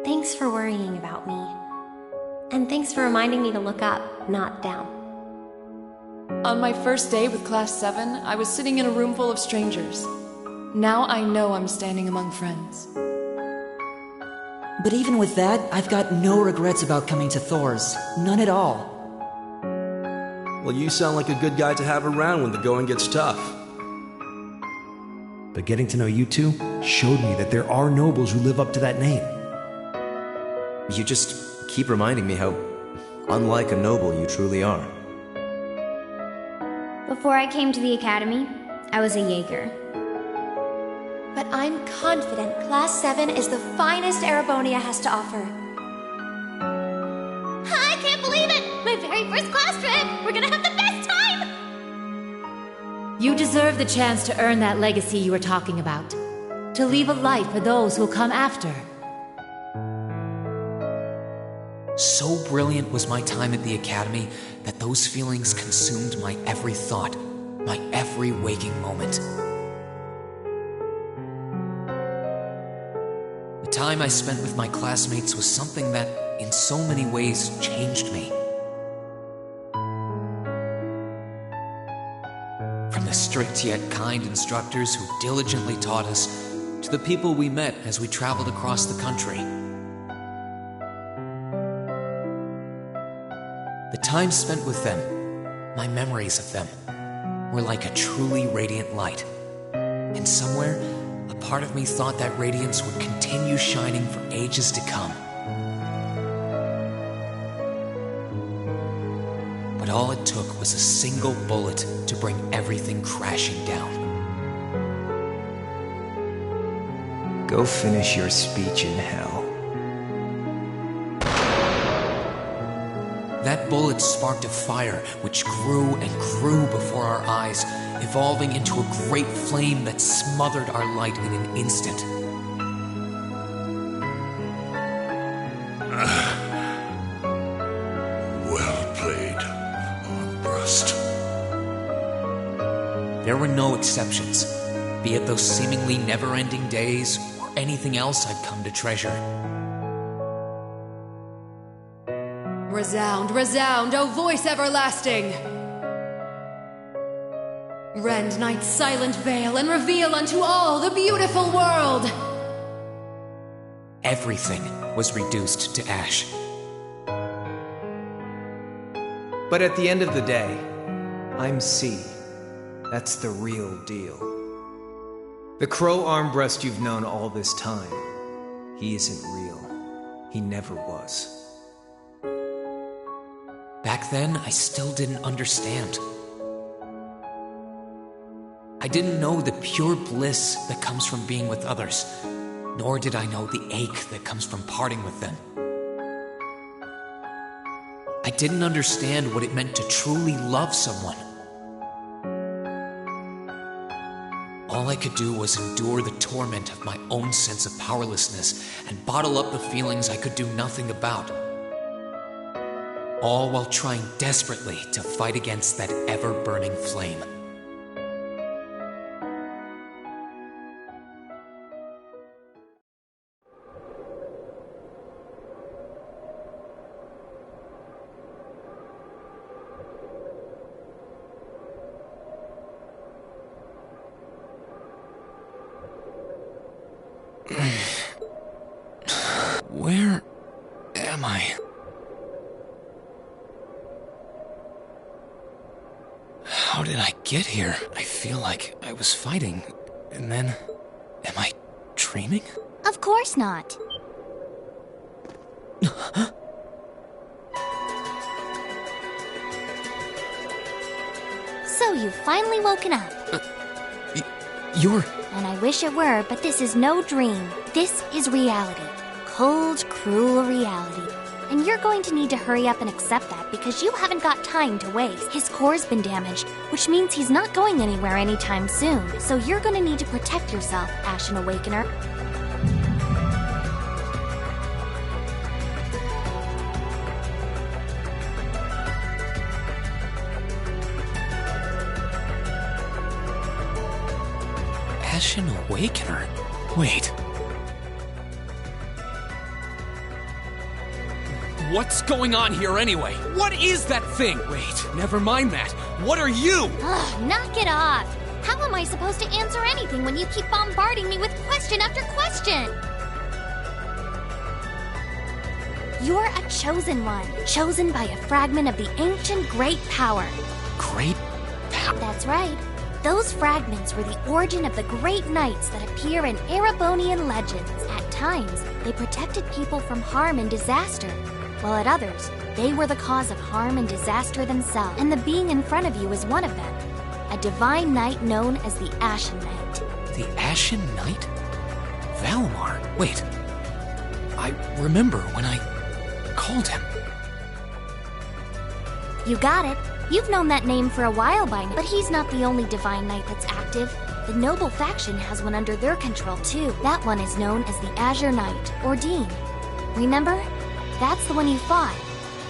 Thanks for worrying about me. And thanks for reminding me to look up, not down. On my first day with Class 7, I was sitting in a room full of strangers. Now I know I'm standing among friends. But even with that, I've got no regrets about coming to Thor's. None at all. Well, you sound like a good guy to have around when the going gets tough. But getting to know you two showed me that there are nobles who live up to that name. You just keep reminding me how unlike a noble you truly are. Before I came to the academy, I was a Jaeger. But I'm confident Class 7 is the finest Erebonia has to offer. I can't believe it! My very first class trip! We're gonna have the best time! You deserve the chance to earn that legacy you were talking about. To leave a light for those who'll come after. So brilliant was my time at the academy that those feelings consumed my every thought, my every waking moment. The time I spent with my classmates was something that, in so many ways, changed me. From the strict yet kind instructors who diligently taught us, to the people we met as we traveled across the country. The time spent with them, my memories of them, were like a truly radiant light. And somewhere, a part of me thought that radiance would continue shining for ages to come. But all it took was a single bullet to bring everything crashing down. Go finish your speech in hell. That bullet sparked a fire which grew and grew before our eyes, evolving into a great flame that smothered our light in an instant. Well played, Armbrust. There were no exceptions, be it those seemingly never-ending days or anything else I'd come to treasure. Resound, resound, O voice everlasting! Rend night's silent veil and reveal unto all the beautiful world! Everything was reduced to ash. But at the end of the day, I'm C. That's the real deal. The Crow Armbrust you've known all this time, he isn't real. He never was. Back then, I still didn't understand. I didn't know the pure bliss that comes from being with others, nor did I know the ache that comes from parting with them. I didn't understand what it meant to truly love someone. All I could do was endure the torment of my own sense of powerlessness and bottle up the feelings I could do nothing about. All while trying desperately to fight against that ever-burning flame. Where am I? How did I get here? I feel like I was fighting, and then... Am I dreaming? Of course not. So you've finally woken up. You're... And I wish it were, but this is no dream. This is reality. Cold, cruel reality. And you're going to need to hurry up and accept that because you haven't got time to waste. His core's been damaged, which means he's not going anywhere anytime soon. So you're going to need to protect yourself, Ashen Awakener. Ashen Awakener? Wait. What's going on here anyway? What is that thing? Wait, never mind that. What are you? Ugh, knock it off. How am I supposed to answer anything when you keep bombarding me with question after question? You're a chosen one, chosen by a fragment of the ancient Great Power. Great Power? That's right. Those fragments were the origin of the great knights that appear in Erebonian legends. At times, they protected people from harm and disaster, while at others, they were the cause of harm and disaster themselves. And the being in front of you is one of them, a divine knight known as the Ashen Knight. The Ashen Knight? Valimar? Wait. I remember when I called him. You got it. You've known that name for a while by now, but he's not the only divine knight that's active. The noble faction has one under their control too. That one is known as the Azure Knight, or Dean. Remember? That's the one you fought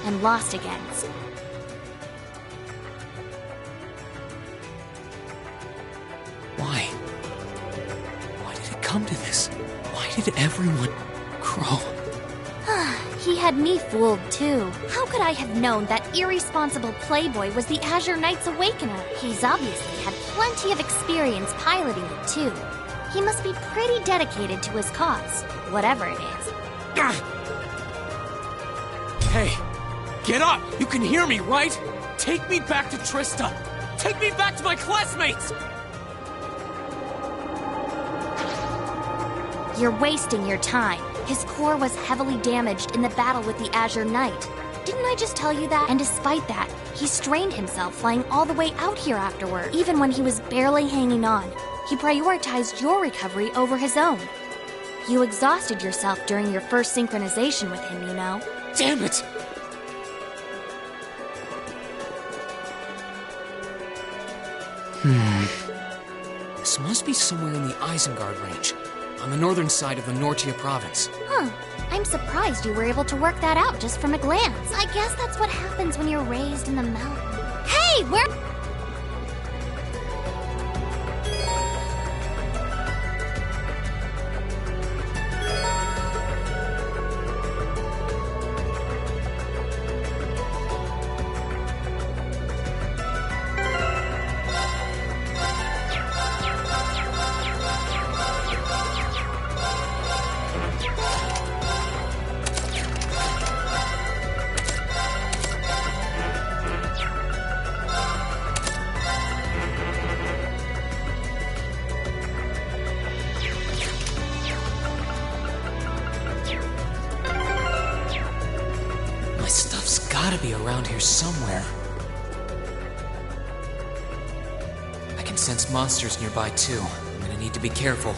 and lost against. Why? Why did it come to this? Why did everyone crow? He had me fooled too. How could I have known that irresponsible playboy was the Azure Knight's Awakener? He's obviously had plenty of experience piloting it too. He must be pretty dedicated to his cause, whatever it is. Hey, get up! You can hear me, right? Take me back to Trista! Take me back to my classmates! You're wasting your time. His core was heavily damaged in the battle with the Azure Knight. Didn't I just tell you that? And despite that, he strained himself flying all the way out here afterward. Even when he was barely hanging on, he prioritized your recovery over his own. You exhausted yourself during your first synchronization with him, you know? Damn it! This must be somewhere in the Isengard range, on the northern side of the Nortia province. Huh. I'm surprised you were able to work that out just from a glance. I guess that's what happens when you're raised in the mountain. Hey, where... Gotta be around here somewhere. I can sense monsters nearby too. I'm gonna need to be careful.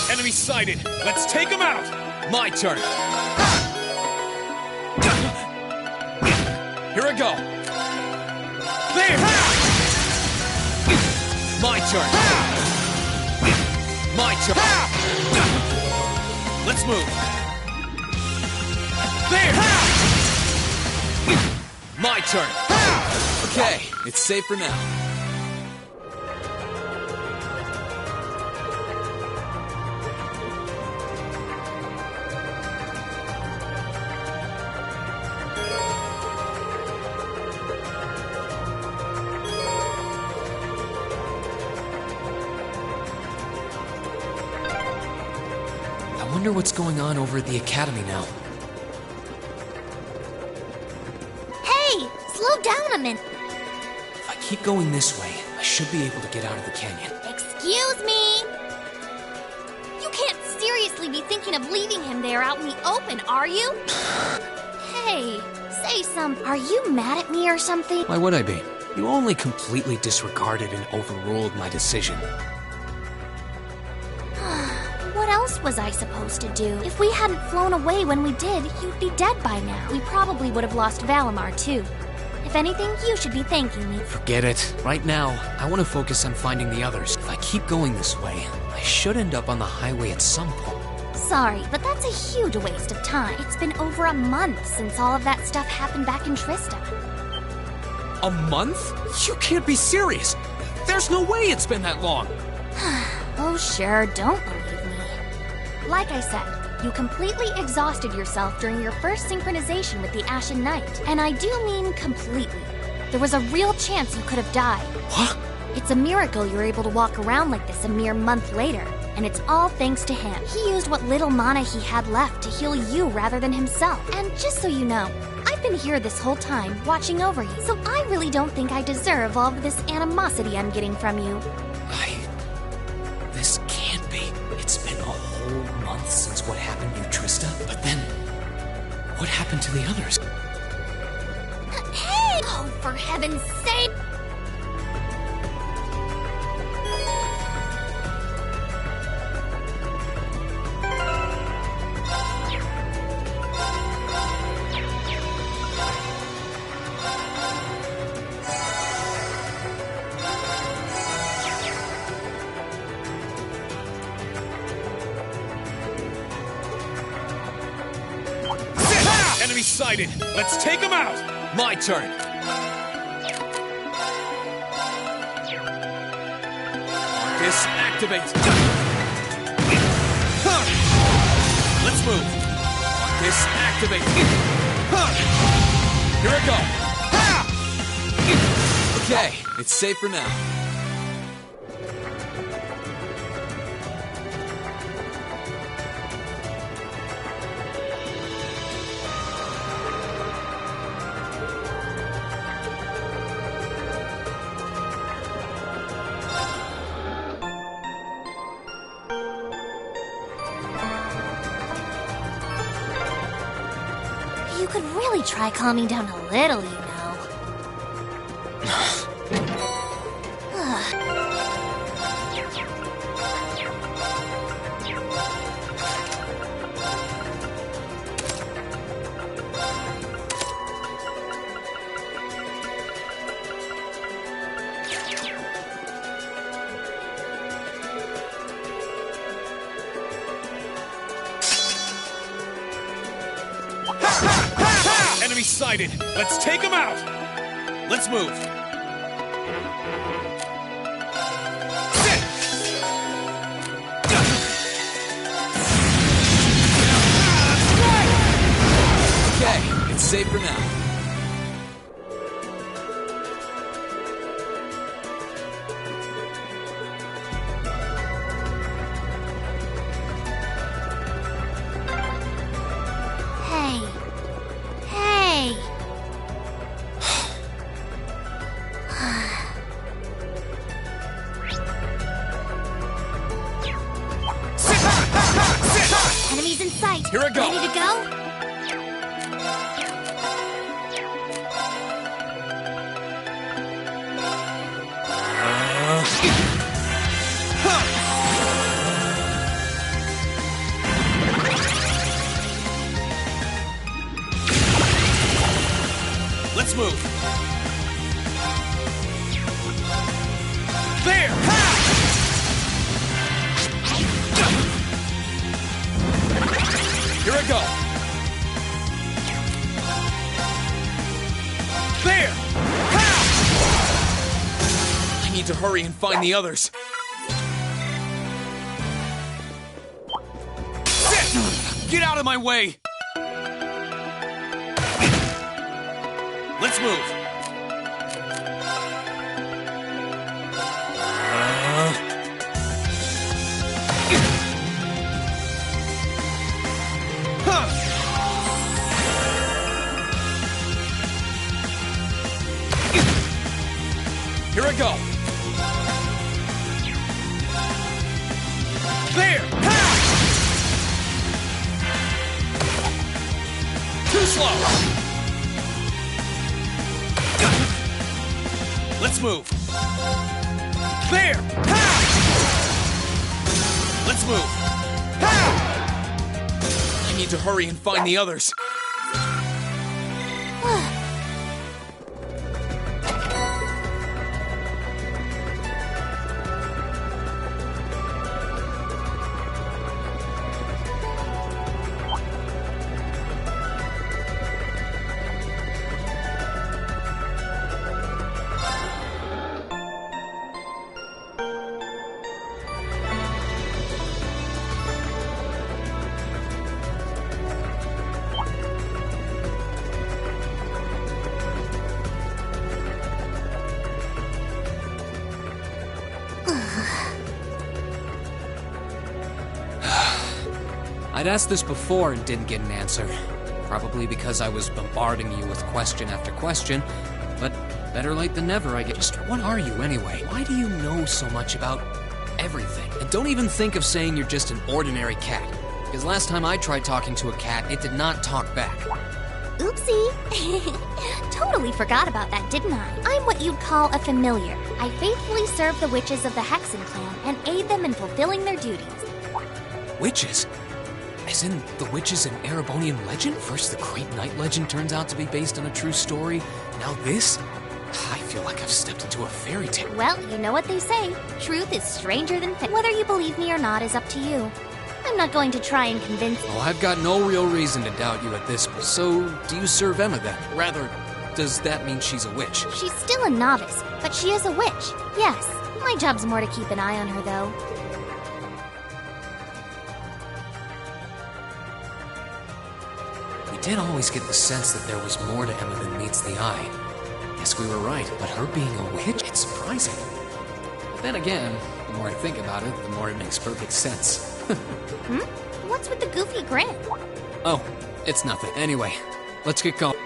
Enemy sighted! Let's take him out! My turn! Here I go! There! My turn! My turn! Let's move! There! My turn! Okay, it's safe for now. I wonder what's going on over at the Academy now. Hey! Slow down a minute! If I keep going this way, I should be able to get out of the canyon. Excuse me! You can't seriously be thinking of leaving him there out in the open, are you? Hey, say something. Are you mad at me or something? Why would I be? You only completely disregarded and overruled my decision. What else was I supposed to do? If we hadn't flown away when we did, you'd be dead by now. We probably would have lost Valimar, too. If anything, you should be thanking me. Forget it. Right now, I want to focus on finding the others. If I keep going this way, I should end up on the highway at some point. Sorry, but that's a huge waste of time. It's been over a month since all of that stuff happened back in Trista. A month? You can't be serious. There's no way it's been that long. Oh, sure, don't believe me. Like I said, you completely exhausted yourself during your first synchronization with the Ashen Knight. And I do mean completely. There was a real chance you could have died. What? It's a miracle you're able to walk around like this a mere month later. And it's all thanks to him. He used what little mana he had left to heal you rather than himself. And just so you know, I've been here this whole time, watching over you. So I really don't think I deserve all of this animosity I'm getting from you. This can't be. It's been a whole month since what happened near Trista. But then, what happened to the others? Hey! Oh, for heaven's sake! Enemy sighted! Let's take him out! My turn! Marcus, activate! Let's move! Marcus, activate! Here I go! Okay, it's safe for now. You could really try calming down a little, you know. Enemy sighted! Let's take him out! Let's move! Okay, it's safe for now. Enemies in sight. Here I go. Ready to go? Let's move. There! Here I go. There! I need to hurry and find the others. Get out of my way! Let's move. Here I go. slow! Let's move! There! Ha! Let's move! Ha! I need to hurry and find the others. I'd asked this before and didn't get an answer. Probably because I was bombarding you with question after question. But better late than never, I guess. Just what are you anyway? Why do you know so much about everything? And don't even think of saying you're just an ordinary cat. Because last time I tried talking to a cat, it did not talk back. Oopsie. Totally forgot about that, didn't I? I'm what you'd call a familiar. I faithfully serve the witches of the Hexen clan and aid them in fulfilling their duties. Witches? As in the witches in Erebonian legend? First the Great Night legend turns out to be based on a true story. Now this? I feel like I've stepped into a fairy tale. Well, you know what they say. Truth is stranger than fiction. Whether you believe me or not is up to you. I'm not going to try and convince you. Well, I've got no real reason to doubt you at this point. So, do you serve Emma then? Rather, does that mean she's a witch? She's still a novice, but she is a witch. Yes. My job's more to keep an eye on her, though. We did always get the sense that there was more to Emma than meets the eye. Guess we were right, but her being a witch, it's surprising. But then again, the more I think about it, the more it makes perfect sense. What's with the goofy grin? Oh, it's nothing. Anyway, let's get going.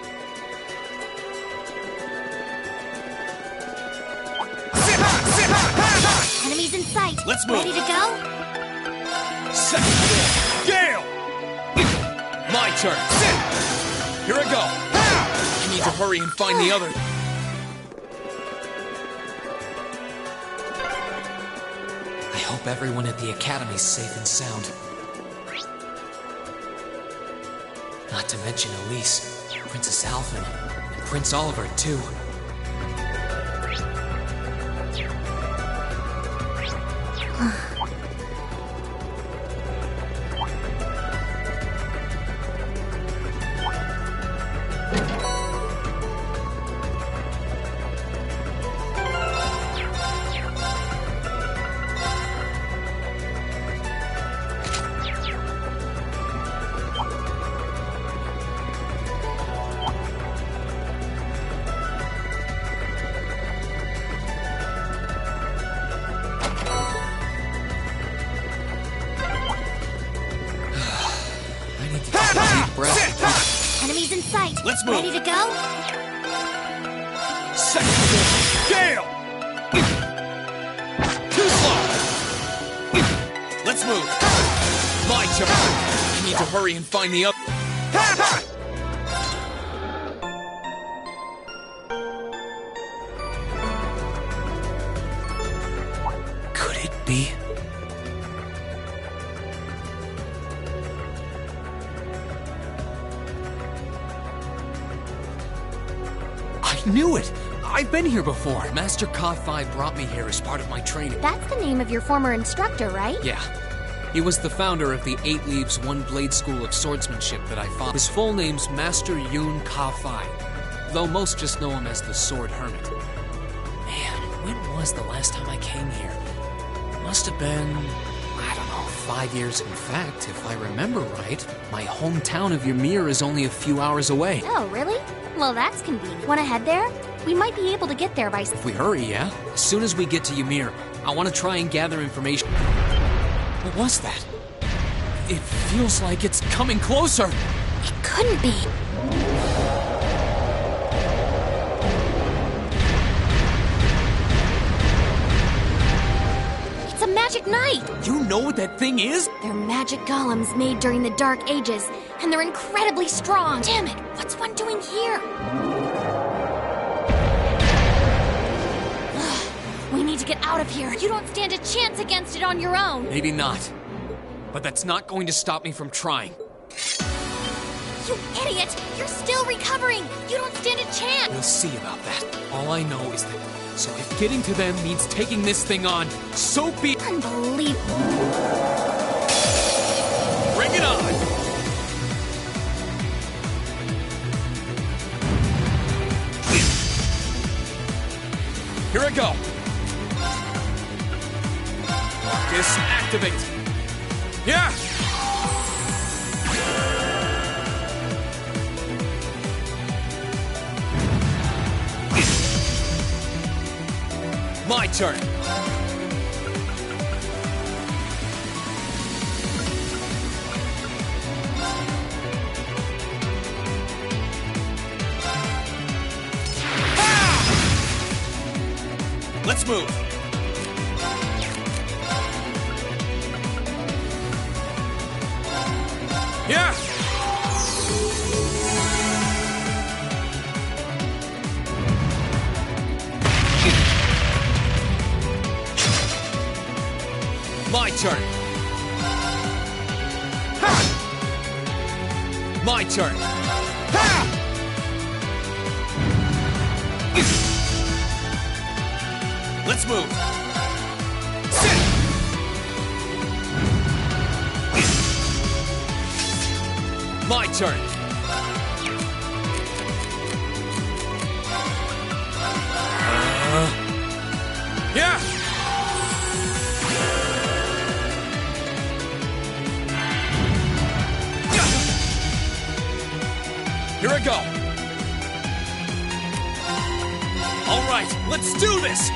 Enemies in sight. Let's move. Ready to go? Gale! My turn. Here I go. I need to hurry and find the other. I hope everyone at the Academy's safe and sound. Not to mention Elise, Princess Alphen, and Prince Oliver, too. Enemies in sight. Let's move. Ready to go? Gale! Too slow! Let's move. My turn. I need to hurry and find the other. Could it be? I knew it! I've been here before. Master Ka-Fi brought me here as part of my training. That's the name of your former instructor, right? Yeah. He was the founder of the 8 Leaves, 1 Blade School of Swordsmanship that I fought. His full name's Master Yun Ka-Fi, though most just know him as the Sword Hermit. Man, when was the last time I came here? Must have been, I don't know, 5 years. In fact, if I remember right, my hometown of Ymir is only a few hours away. Oh, really? Well, that's convenient. Want to head there? We might be able to get there by... If we hurry, yeah? As soon as we get to Ymir, I want to try and gather information. What was that? It feels like it's coming closer. It couldn't be. It's a magic night. You know what that thing is? They're magic golems made during the Dark Ages, and they're incredibly strong. Damn it, what's one doing here? We need to get out of here. You don't stand a chance against it on your own. Maybe not. But that's not going to stop me from trying. You idiot! You're still recovering! You don't stand a chance! We'll see about that. All I know is that... So if getting to them means taking this thing on, so be... Unbelievable. Bring it on! Here I go! Disactivate! Yeah! My turn! Ah! Let's move! Yeah! My turn! Ha! My turn! Ha! Let's move! Sit! My turn! Yeah! Here I go! All right, let's do this!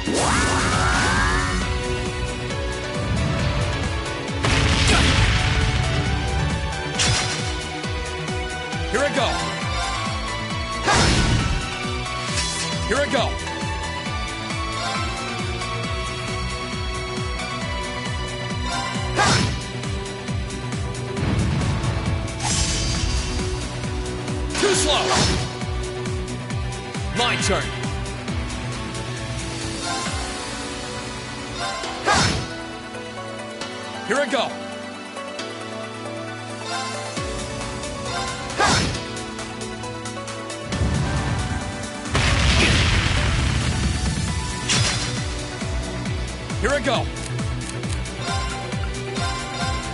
Here I go! Here I go! Too slow! My turn! Here I go! Here I go!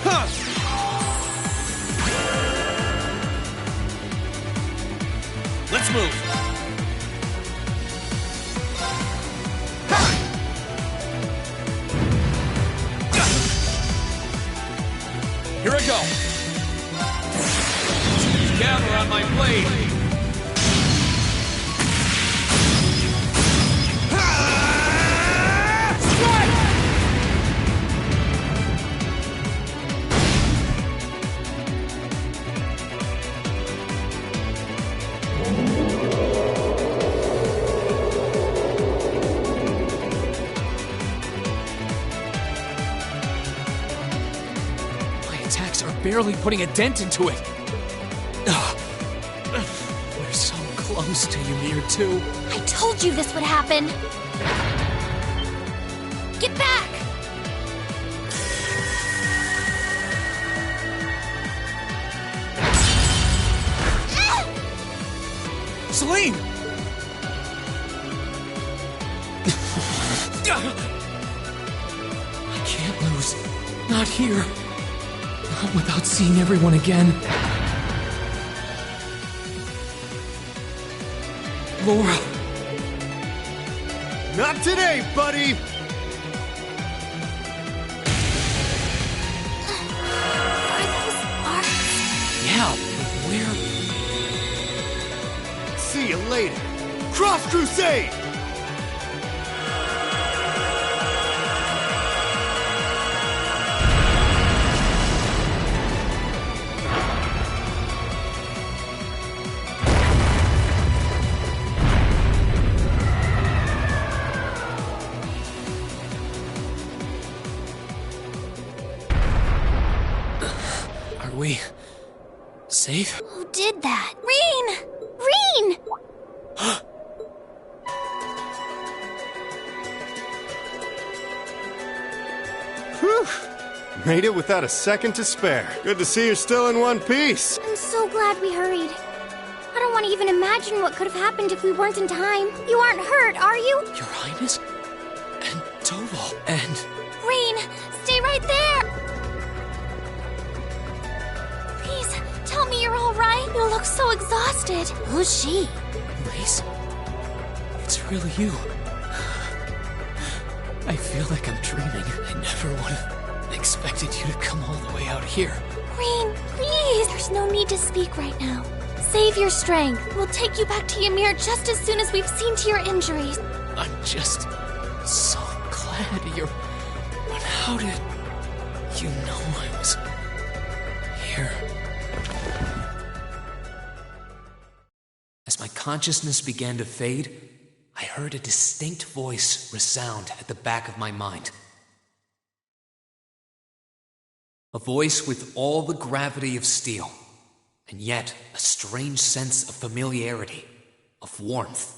Huh. Let's move! Here I go! Gather on my blade! Barely putting a dent into it. We're so close to Ymir too. I told you this would happen. Get back! Celine! I can't lose. Not here. Not without seeing everyone again. Laura. Not today, buddy! Are those arcs? Yeah, but where? See you later. Cross Crusade! we safe? Who did that? Rean! Rean! Whew! Made it without a second to spare. Good to see you're still in one piece. I'm so glad we hurried. I don't want to even imagine what could have happened if we weren't in time. You aren't hurt, are you? Your Highness? And Tobal, and... Rean, stay right there! Please, tell me you're all right. You look so exhausted. Who's she? Elise? It's really you. I feel like I'm dreaming. I never would have expected you to come all the way out here. Rean, please! There's no need to speak right now. Save your strength. We'll take you back to Ymir just as soon as we've seen to your injuries. I'm just so glad you're... But how did you know I was here? As my consciousness began to fade, I heard a distinct voice resound at the back of my mind. A voice with all the gravity of steel, and yet a strange sense of familiarity, of warmth.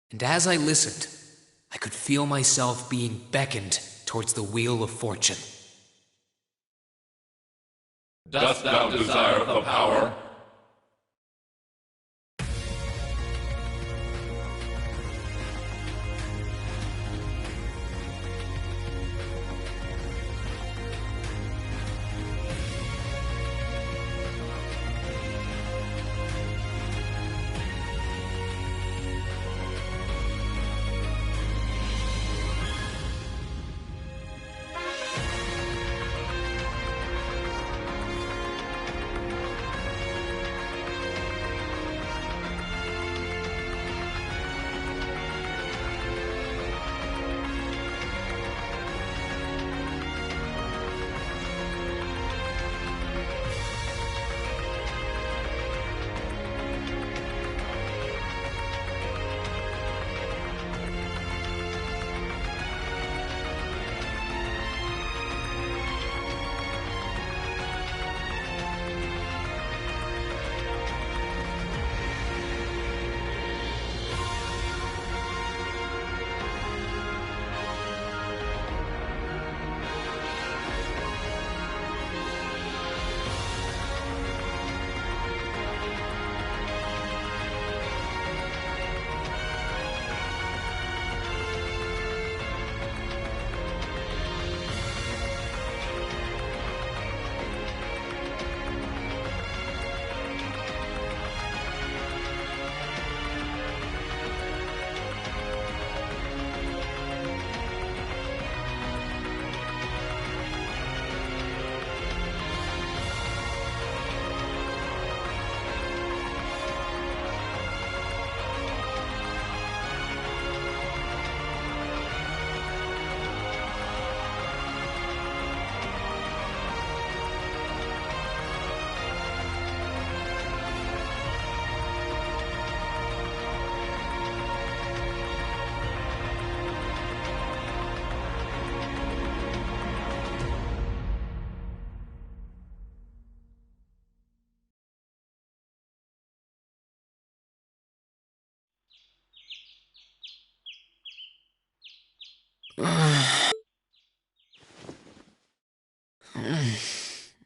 And as I listened, I could feel myself being beckoned towards the wheel of fortune. Dost thou desire the power?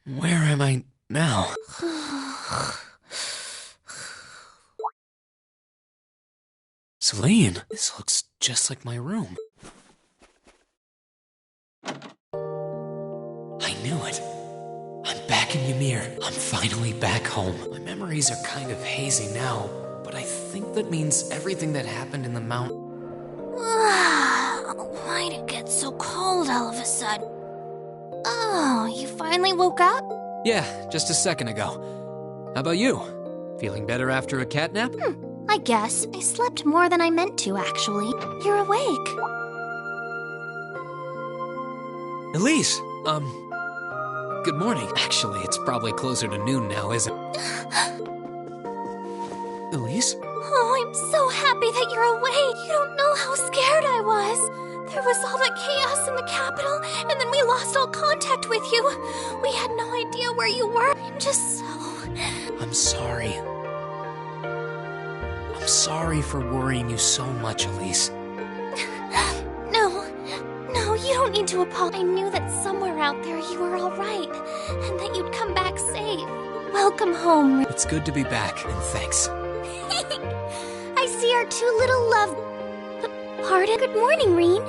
Where am I now? Celine, this looks just like my room. I knew it. I'm back in Ymir. I'm finally back home. My memories are kind of hazy now, but I think that means everything that happened in the mountain. Why'd it get so cold all of a sudden? Oh, you finally woke up? Yeah, just a second ago. How about you? Feeling better after a catnap? I guess. I slept more than I meant to, actually. You're awake. Elise, good morning. Actually, it's probably closer to noon now, isn't it? Elise? Oh, I'm so happy that you're awake. You don't know how scared I was. There was all that chaos in the capital, and then we lost all contact with you. We had no idea where you were. I'm just so... I'm sorry. I'm sorry for worrying you so much, Elise. No, you don't need to apologize. I knew that somewhere out there you were all right, and that you'd come back safe. Welcome home. It's good to be back, and thanks. I see our two little love... Pardon? Good morning, Reen.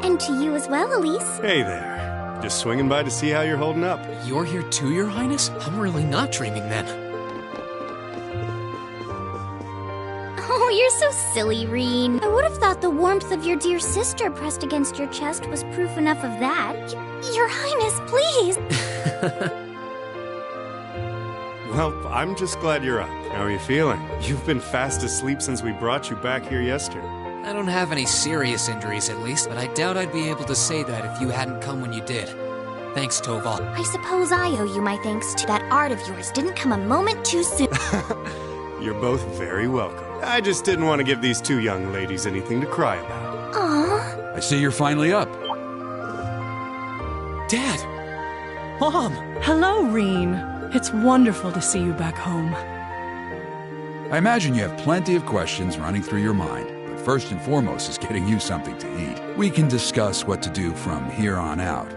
And to you as well, Elise. Hey there. Just swinging by to see how you're holding up. You're here too, Your Highness? I'm really not dreaming then. Oh, you're so silly, Reen. I would have thought the warmth of your dear sister pressed against your chest was proof enough of that. Your Highness, please! Well, I'm just glad you're up. How are you feeling? You've been fast asleep since we brought you back here yesterday. I don't have any serious injuries, at least, but I doubt I'd be able to say that if you hadn't come when you did. Thanks, Toval. I suppose I owe you my thanks to that art of yours didn't come a moment too soon. You're both very welcome. I just didn't want to give these two young ladies anything to cry about. Aww. I see you're finally up. Dad! Mom! Hello, Reen. It's wonderful to see you back home. I imagine you have plenty of questions running through your mind, but first and foremost is getting you something to eat. We can discuss what to do from here on out.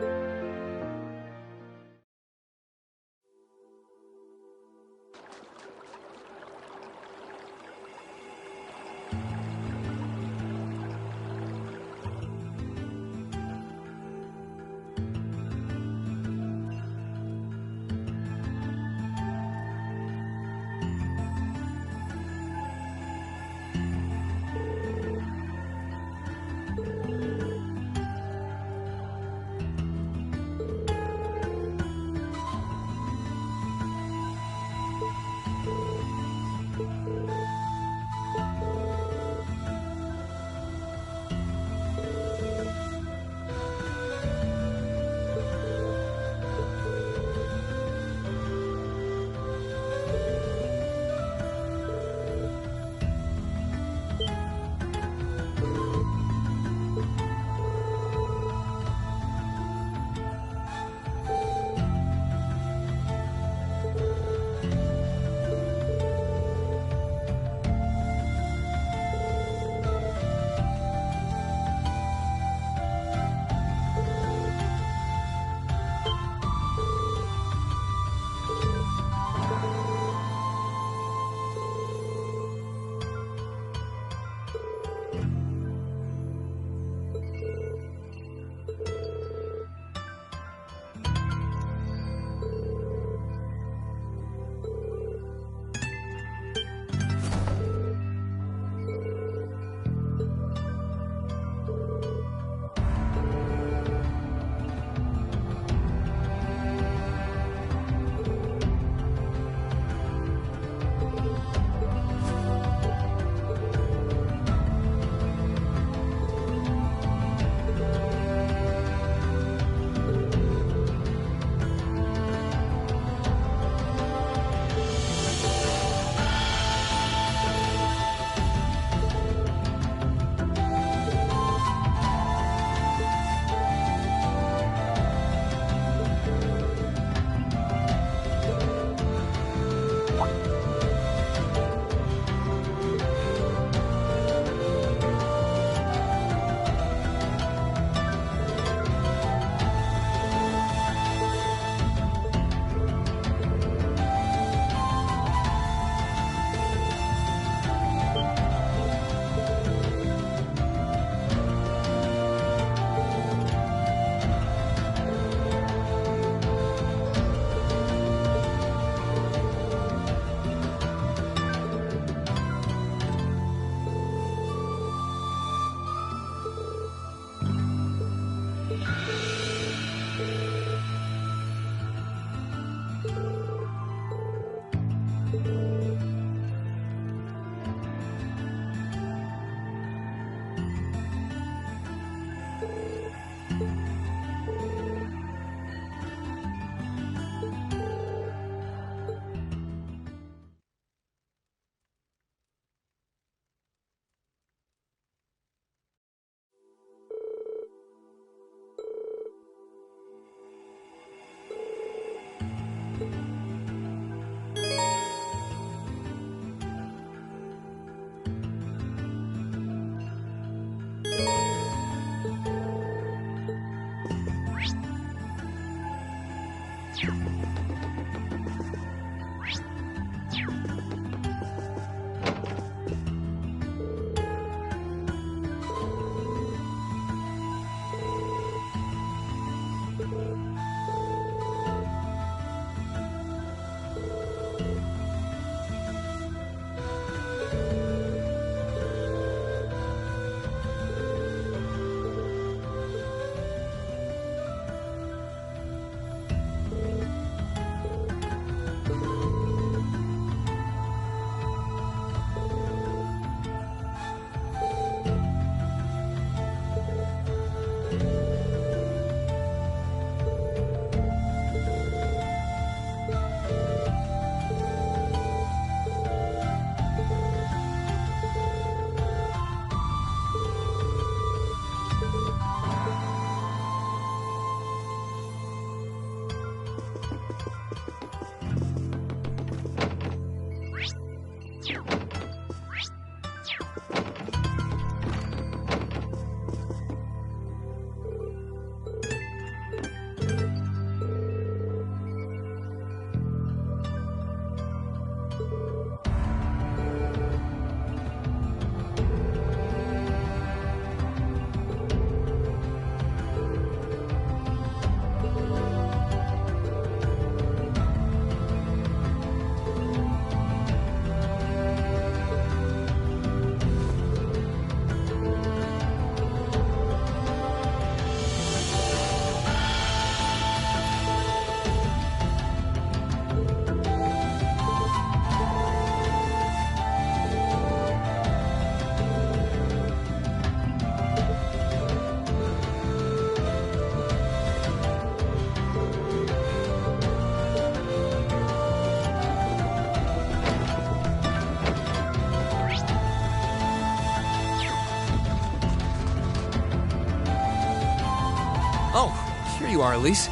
Oh, here you are, Elise.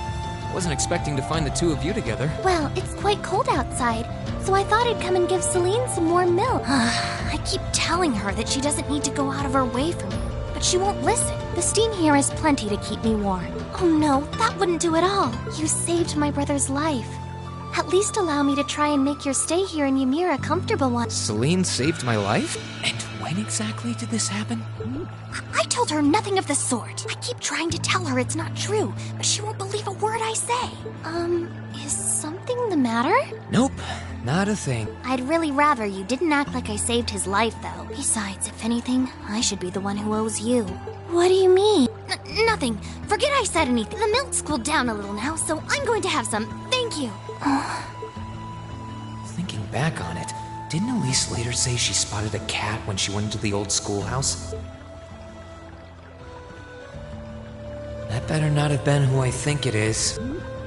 Wasn't expecting to find the two of you together. Well, it's quite cold outside, so I thought I'd come and give Celine some warm milk. I keep telling her that she doesn't need to go out of her way for me, but she won't listen. The steam here is plenty to keep me warm. Oh no, that wouldn't do at all. You saved my brother's life. At least allow me to try and make your stay here in Ymir a comfortable one. Celine saved my life? And when exactly did this happen? I told her nothing of the sort. I keep trying to tell her it's not true, but she won't believe a word I say. Is something the matter? Nope, not a thing. I'd really rather you didn't act like I saved his life, though. Besides, if anything, I should be the one who owes you. What do you mean? Nothing. Forget I said anything. The milk's cooled down a little now, so I'm going to have some. Thank you. Thinking back on it, didn't Elise later say she spotted a cat when she went into the old schoolhouse? That better not have been who I think it is.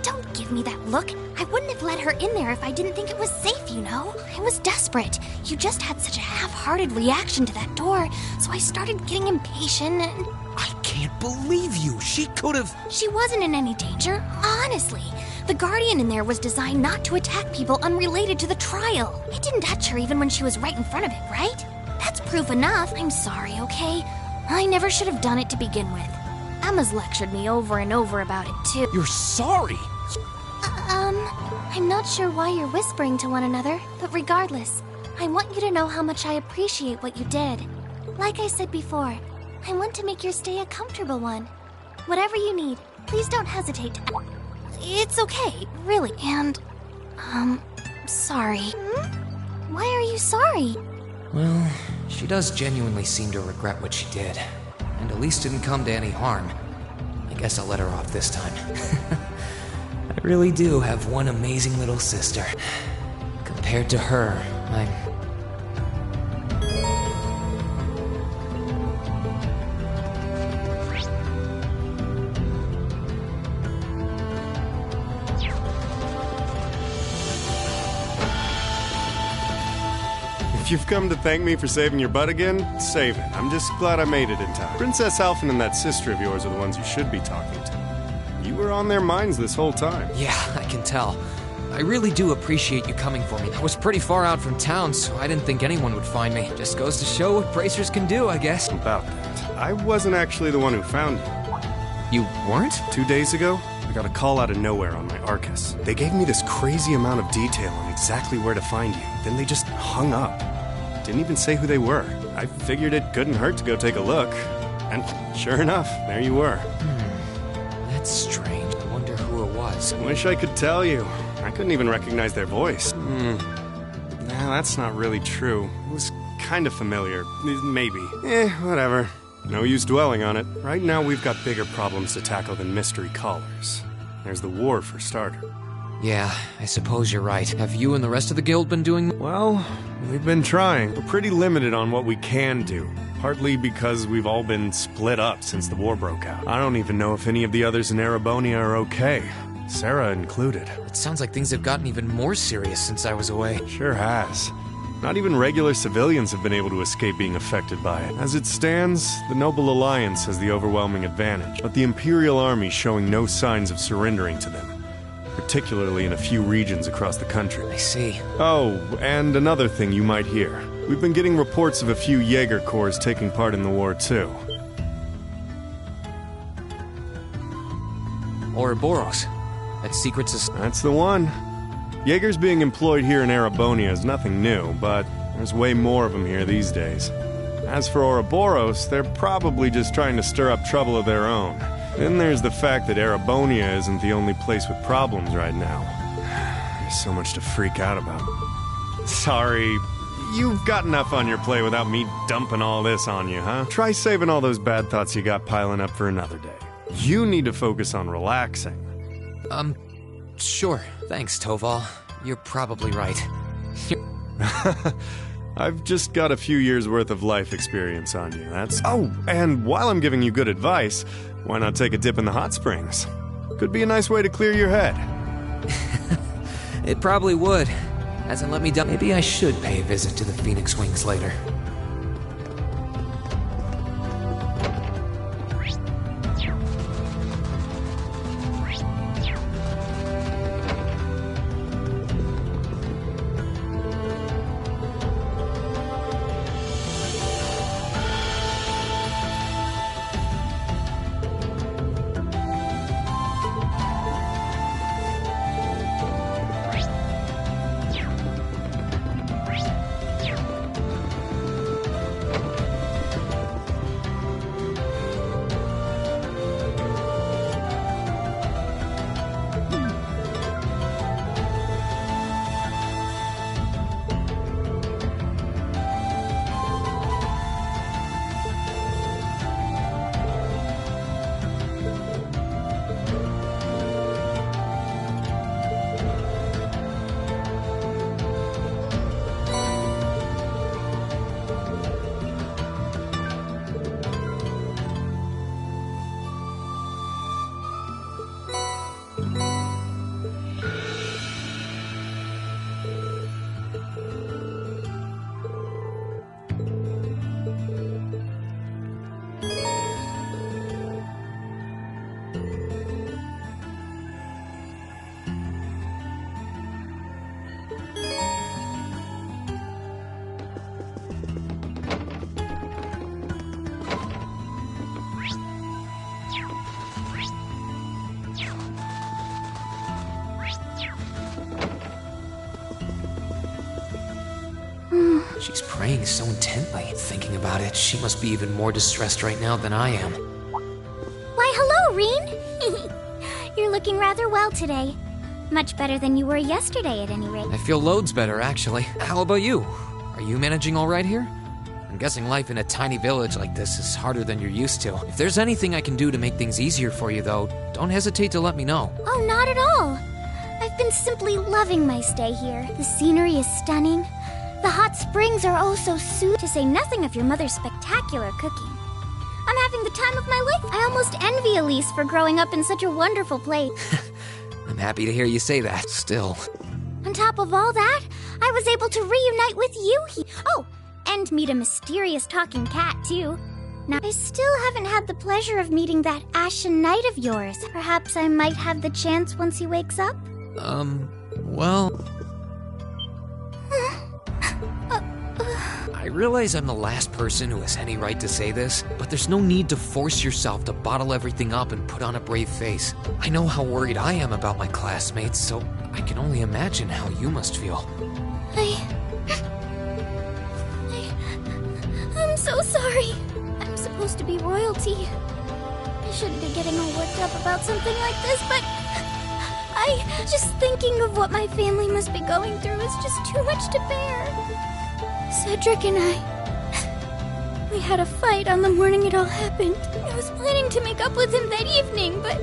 Don't give me that look. I wouldn't have let her in there if I didn't think it was safe, you know? I was desperate. You just had such a half-hearted reaction to that door, so I started getting impatient and... I can't believe you! She could've... She wasn't in any danger, honestly. The Guardian in there was designed not to attack people unrelated to the trial. It didn't touch her even when she was right in front of it, right? That's proof enough. I'm sorry, okay? I never should have done it to begin with. Emma's lectured me over and over about it, too. You're sorry? I'm not sure why you're whispering to one another, but regardless, I want you to know how much I appreciate what you did. Like I said before, I want to make your stay a comfortable one. Whatever you need, please don't hesitate to... It's okay, really, and... sorry. Why are you sorry? Well, she does genuinely seem to regret what she did. And Elise didn't come to any harm. I guess I'll let her off this time. I really do have one amazing little sister. Compared to her, I'm... If you've come to thank me for saving your butt again, save it. I'm just glad I made it in time. Princess Alphen and that sister of yours are the ones you should be talking to. You were on their minds this whole time. Yeah, I can tell. I really do appreciate you coming for me. I was pretty far out from town, so I didn't think anyone would find me. Just goes to show what bracers can do, I guess. About that, I wasn't actually the one who found you. You weren't? 2 days ago, I got a call out of nowhere on my Arcus. They gave me this crazy amount of detail on exactly where to find you. Then they just hung up. Didn't even say who they were. I figured it couldn't hurt to go take a look. And sure enough, there you were. That's strange. I wonder who it was. Wish I could tell you. I couldn't even recognize their voice. Nah, that's not really true. It was kind of familiar. Maybe. Whatever. No use dwelling on it. Right now we've got bigger problems to tackle than mystery callers. There's the war for starter. Yeah, I suppose you're right. Have you and the rest of the guild been doing... Well, we've been trying. We're pretty limited on what we can do. Partly because we've all been split up since the war broke out. I don't even know if any of the others in Erebonia are okay. Sarah included. It sounds like things have gotten even more serious since I was away. Sure has. Not even regular civilians have been able to escape being affected by it. As it stands, the Noble Alliance has the overwhelming advantage, but the Imperial Army showing no signs of surrendering to them. Particularly in a few regions across the country. I see. Oh, and another thing you might hear. We've been getting reports of a few Jaeger Corps taking part in the war, too. Ouroboros. That secret society. That's the one. Jaegers being employed here in Erebonia is nothing new, but there's way more of them here these days. As for Ouroboros, they're probably just trying to stir up trouble of their own. Then there's the fact that Erebonia isn't the only place with problems right now. There's so much to freak out about. Sorry, you've got enough on your plate without me dumping all this on you, huh? Try saving all those bad thoughts you got piling up for another day. You need to focus on relaxing. Sure. Thanks, Toval. You're probably right. I've just got a few years' worth of life experience on you, that's... Oh, and while I'm giving you good advice, why not take a dip in the hot springs? Could be a nice way to clear your head. It probably would. Hasn't let me down. Maybe I should pay a visit to the Phoenix Wings later. She's praying so intently. Thinking about it, she must be even more distressed right now than I am. Why, hello, Reen! You're looking rather well today. Much better than you were yesterday, at any rate. I feel loads better, actually. How about you? Are you managing all right here? I'm guessing life in a tiny village like this is harder than you're used to. If there's anything I can do to make things easier for you, though, don't hesitate to let me know. Oh, not at all. I've been simply loving my stay here. The scenery is stunning. The hot springs are oh so soothing, to say nothing of your mother's spectacular cooking. I'm having the time of my life. I almost envy Elise for growing up in such a wonderful place. I'm happy to hear you say that, still. On top of all that, I was able to reunite with you. Oh, and meet a mysterious talking cat, too. Now, I still haven't had the pleasure of meeting that Ashen Knight of yours. Perhaps I might have the chance once he wakes up? Well... I realize I'm the last person who has any right to say this, but there's no need to force yourself to bottle everything up and put on a brave face. I know how worried I am about my classmates, so I can only imagine how you must feel. I'm so sorry. I'm supposed to be royalty. I shouldn't be getting all worked up about something like this, but just thinking of what my family must be going through is just too much to bear. Cedric and we had a fight on the morning it all happened. I was planning to make up with him that evening, but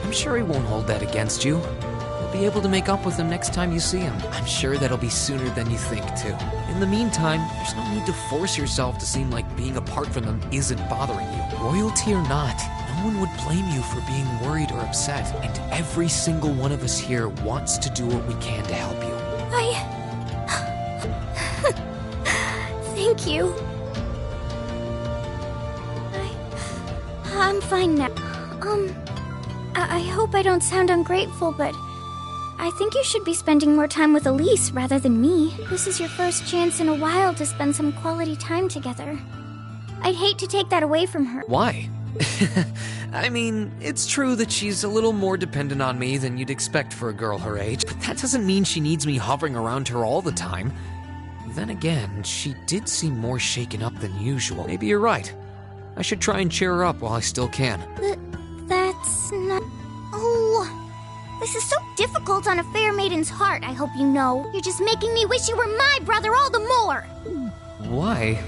I'm sure he won't hold that against you. You'll be able to make up with him next time you see him. I'm sure that'll be sooner than you think, too. In the meantime, there's no need to force yourself to seem like being apart from them isn't bothering you. Royalty or not, no one would blame you for being worried or upset, and every single one of us here wants to do what we can to help you. Thank you. I'm fine now. I hope I don't sound ungrateful, but I think you should be spending more time with Elise rather than me. This is your first chance in a while to spend some quality time together. I'd hate to take that away from her. Why? I mean, it's true that she's a little more dependent on me than you'd expect for a girl her age, but that doesn't mean she needs me hovering around her all the time. Then again, she did seem more shaken up than usual. Maybe you're right. I should try and cheer her up while I still can. That's not... Oh, this is so difficult on a fair maiden's heart, I hope you know. You're just making me wish you were my brother all the more. Why?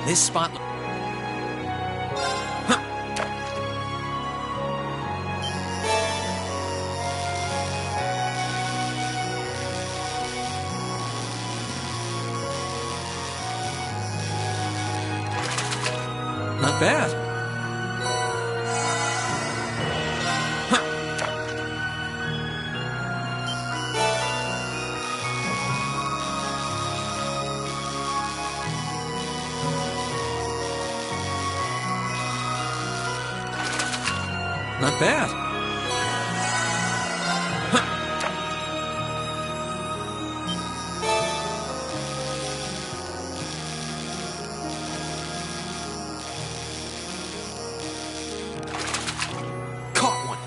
This spot... Not bad. Not bad. Caught one.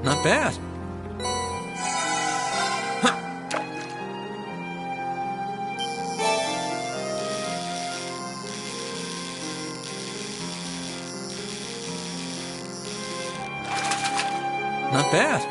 Not bad. Not bad.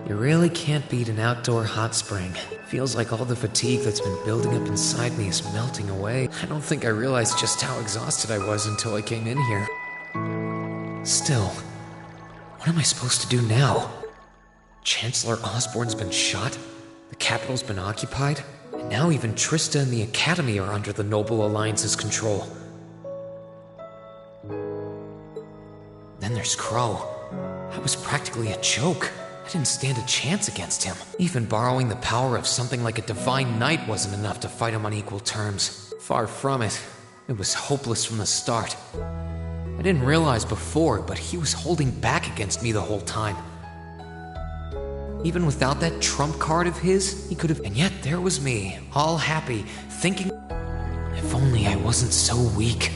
You really can't beat an outdoor hot spring. Feels like all the fatigue that's been building up inside me is melting away. I don't think I realized just how exhausted I was until I came in here. Still, what am I supposed to do now? Chancellor Osborn's been shot, the capital's been occupied, and And now even Trista and the Academy are under the Noble Alliance's control. Then there's Crow. I was practically a joke. I didn't stand a chance against him. Even borrowing the power of something like a Divine Knight wasn't enough to fight him on equal terms. Far from it. It was hopeless from the start. I didn't realize before, but he was holding back against me the whole time. Even without that trump card of his, he could have... And yet there was me, all happy, thinking... If only I wasn't so weak.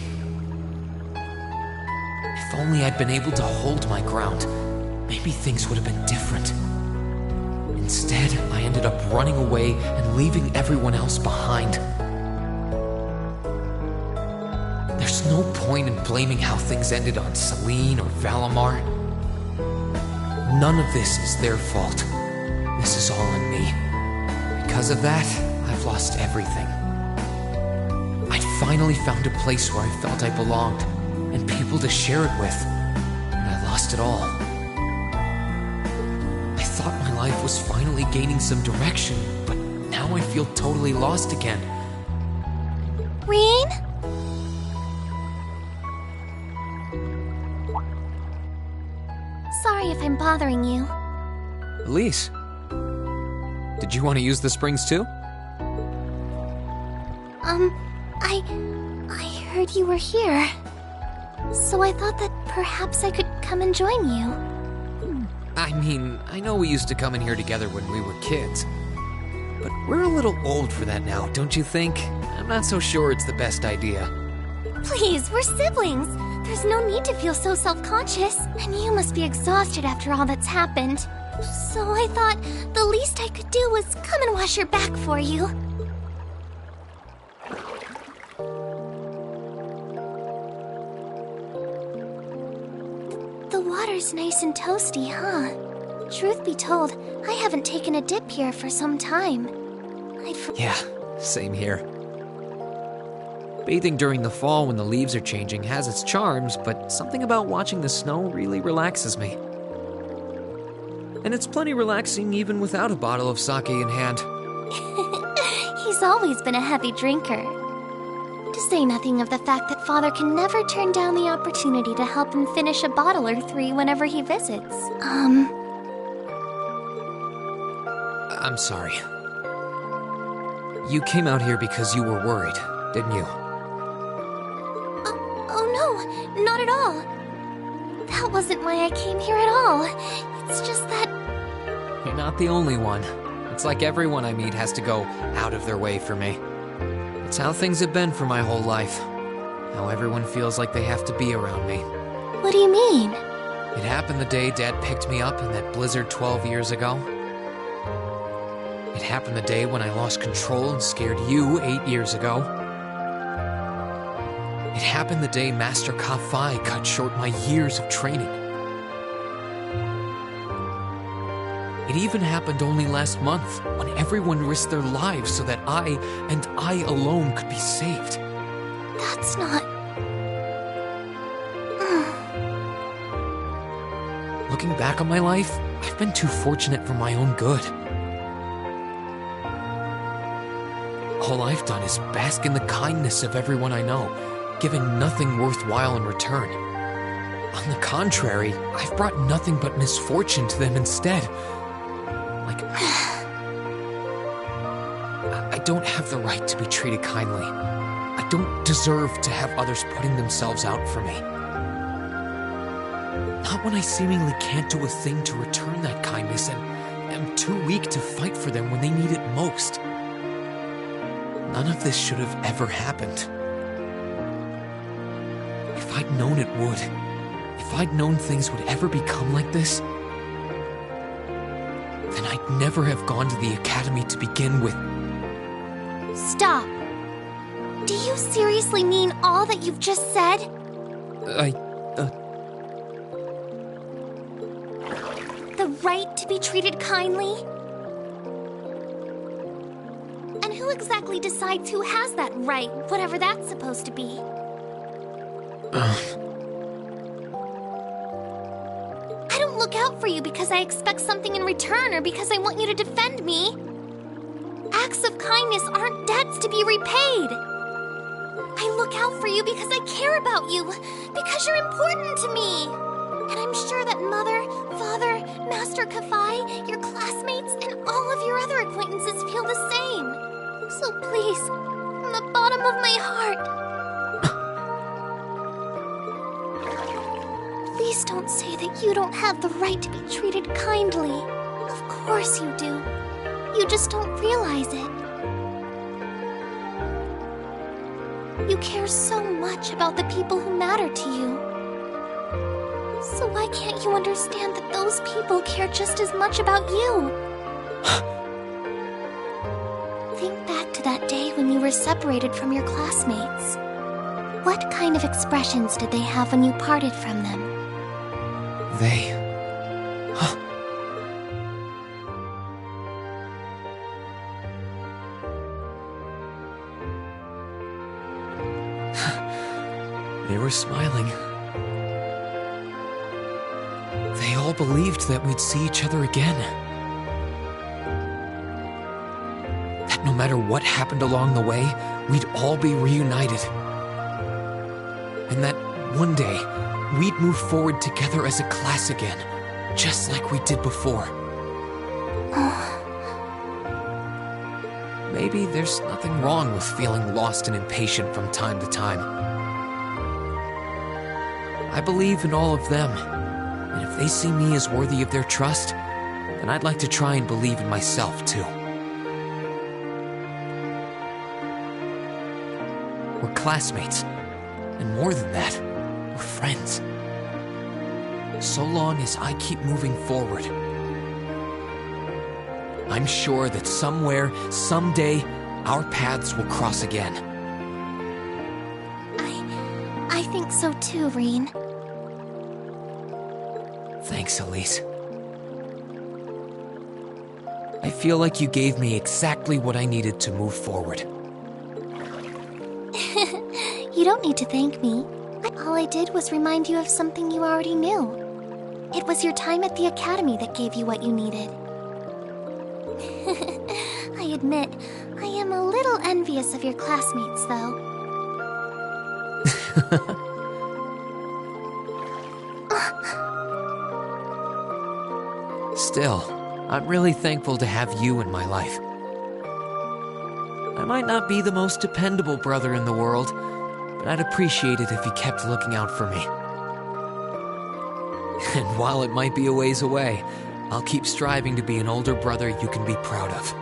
If only I'd been able to hold my ground, maybe things would have been different. Instead, I ended up running away and leaving everyone else behind. There's no point in blaming how things ended on Celine or Valimar. None of this is their fault. This is all on me. Because of that, I've lost everything. I'd finally found a place where I felt I belonged, and people to share it with, and I lost it all. I thought my life was finally gaining some direction, but now I feel totally lost again. Rean? Sorry if I'm bothering you. Elise, did you want to use the springs too? I heard you were here. So I thought that perhaps I could come and join you. I mean, I know we used to come in here together when we were kids. But we're a little old for that now, don't you think? I'm not so sure it's the best idea. Please, we're siblings. There's no need to feel so self-conscious. And you must be exhausted after all that's happened. So I thought the least I could do was come and wash your back for you. The water's nice and toasty, huh? Truth be told, I haven't taken a dip here for some time. Yeah, same here. Bathing during the fall when the leaves are changing has its charms, but something about watching the snow really relaxes me. And it's plenty relaxing even without a bottle of sake in hand. He's always been a heavy drinker. To say nothing of the fact that Father can never turn down the opportunity to help him finish a bottle or three whenever he visits. I'm sorry. You came out here because you were worried, didn't you? Oh no, not at all. That wasn't why I came here at all. It's just that... You're not the only one. It's like everyone I meet has to go out of their way for me. It's how things have been for my whole life. How everyone feels like they have to be around me. What do you mean? It happened the day Dad picked me up in that blizzard 12 years ago. It happened the day when I lost control and scared you 8 years ago. It happened the day Master Ka-Fai cut short my years of training. It even happened only last month, when everyone risked their lives so that I, and I alone, could be saved. That's not... Looking back on my life, I've been too fortunate for my own good. All I've done is bask in the kindness of everyone I know, giving nothing worthwhile in return. On the contrary, I've brought nothing but misfortune to them instead. I don't have the right to be treated kindly. I don't deserve to have others putting themselves out for me. Not when I seemingly can't do a thing to return that kindness and am too weak to fight for them when they need it most. None of this should have ever happened. If I'd known it would, if I'd known things would ever become like this, then I'd never have gone to the Academy to begin with. Stop. Do you seriously mean all that you've just said? The right to be treated kindly? And who exactly decides who has that right, whatever that's supposed to be? I don't look out for you because I expect something in return or because I want you to defend me. Acts of kindness aren't debts to be repaid. I look out for you because I care about you, because you're important to me. And I'm sure that Mother, Father, Master Kafai, your classmates, and all of your other acquaintances feel the same. So please, from the bottom of my heart, please don't say that you don't have the right to be treated kindly. Of course you do. You just don't realize it. You care so much about the people who matter to you. So why can't you understand that those people care just as much about you? Think back to that day when you were separated from your classmates. What kind of expressions did they have when you parted from them? They... They were smiling. They all believed that we'd see each other again. That no matter what happened along the way, we'd all be reunited. And that one day, we'd move forward together as a class again, just like we did before. Maybe there's nothing wrong with feeling lost and impatient from time to time. I believe in all of them, and if they see me as worthy of their trust, then I'd like to try and believe in myself too. We're classmates, and more than that, we're friends. So long as I keep moving forward, I'm sure that somewhere, someday, our paths will cross again. I think so too, Rean. Thanks, Elise. I feel like you gave me exactly what I needed to move forward. You don't need to thank me. All I did was remind you of something you already knew. It was your time at the academy that gave you what you needed. I admit, I am a little envious of your classmates, though. Still, I'm really thankful to have you in my life. I might not be the most dependable brother in the world, but I'd appreciate it if you kept looking out for me. And while it might be a ways away, I'll keep striving to be an older brother you can be proud of.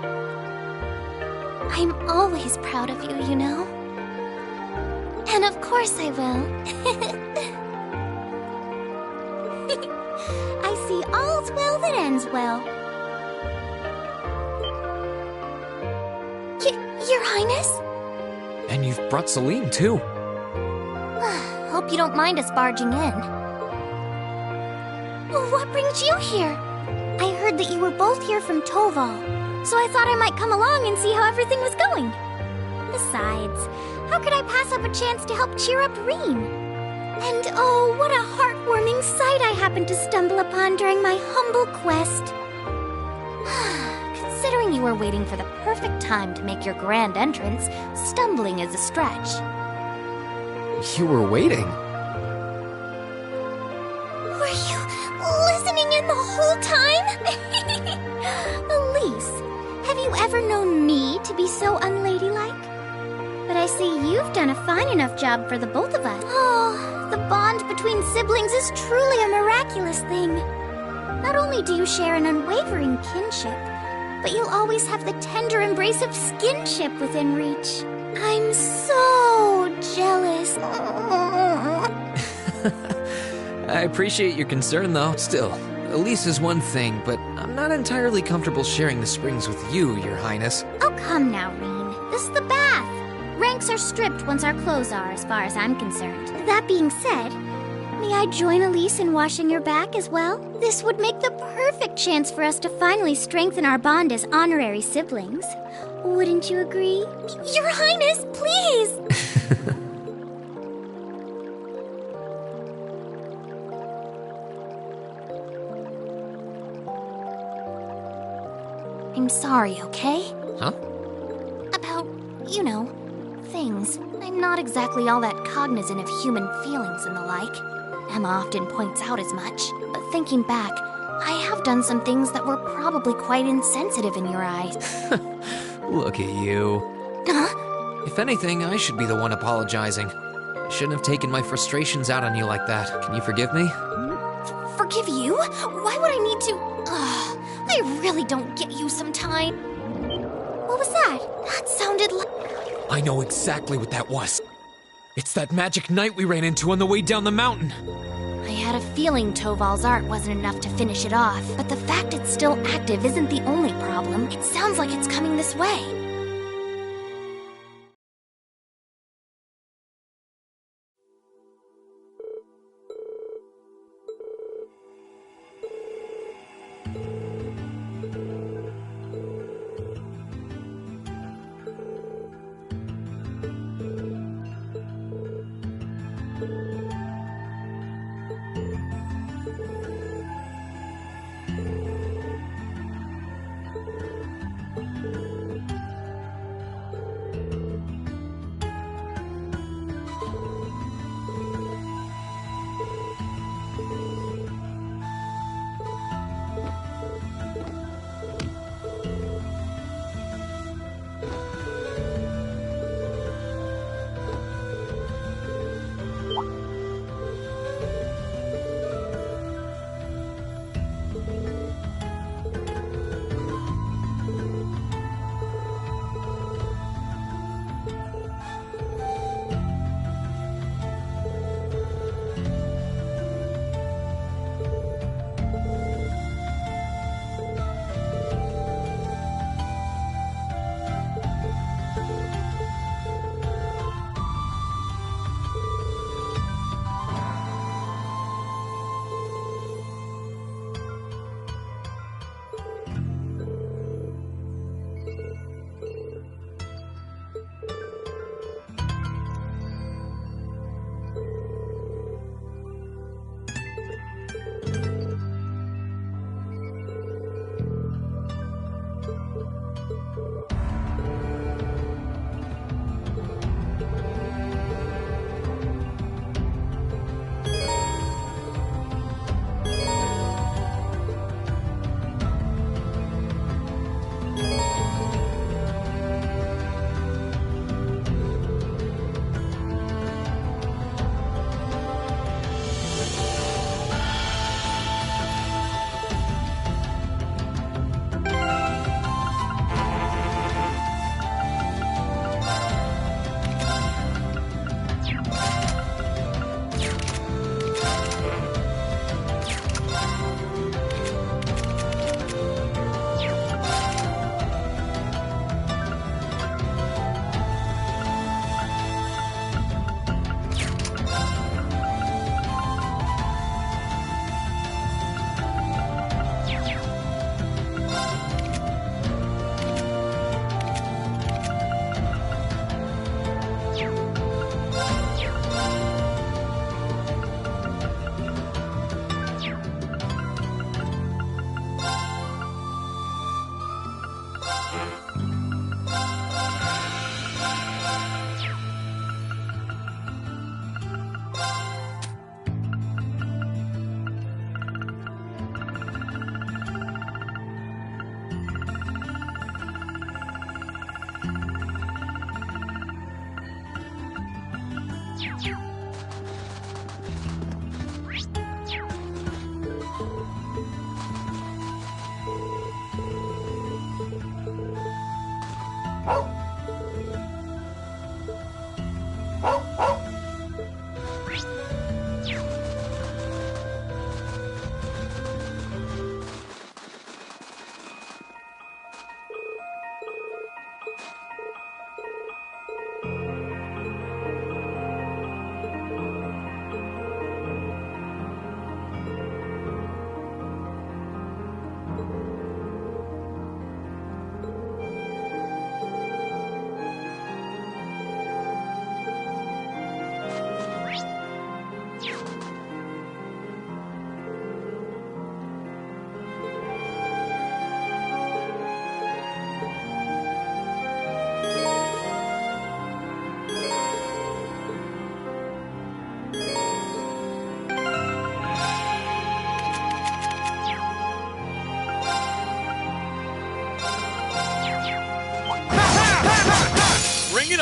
I'm always proud of you, you know. And of course I will. I see all's well that ends well. Your Highness? And you've brought Selim, too. Hope you don't mind us barging in. What brings you here? I heard that you were both here from Toval, so I thought I might come along and see how everything was going. Besides, how could I pass up a chance to help cheer up Rean? And oh, what a heartwarming sight I happened to stumble upon during my humble quest. Considering you were waiting for the perfect time to make your grand entrance, stumbling is a stretch. You were waiting? Were you listening in the whole time? Elise, have you ever known me to be so unladylike? But I see you've done a fine enough job for the both of us. Oh, the bond between siblings is truly a miraculous thing. Not only do you share an unwavering kinship, but you'll always have the tender embrace of skinship within reach. I'm so jealous. I appreciate your concern, though. Still, Elise is one thing, but I'm not entirely comfortable sharing the springs with you, Your Highness. Oh, come now, Rean. This is the bath. Ranks are stripped once our clothes are, as far as I'm concerned. That being said, may I join Elise in washing your back as well? This would make the perfect chance for us to finally strengthen our bond as honorary siblings. Wouldn't you agree? Your Highness, please! I'm sorry, okay? Huh? you know, things. I'm not exactly all that cognizant of human feelings and the like. Emma often points out as much. But thinking back, I have done some things that were probably quite insensitive in your eyes. Look at you. Huh? If anything, I should be the one apologizing. I shouldn't have taken my frustrations out on you like that. Can you forgive me? Forgive you? Why would I need to? I really don't get you sometime. What was that? That sounded like... I know exactly what that was. It's that magic knight we ran into on the way down the mountain. I had a feeling Toval's art wasn't enough to finish it off, but the fact it's still active isn't the only problem. It sounds like it's coming this way.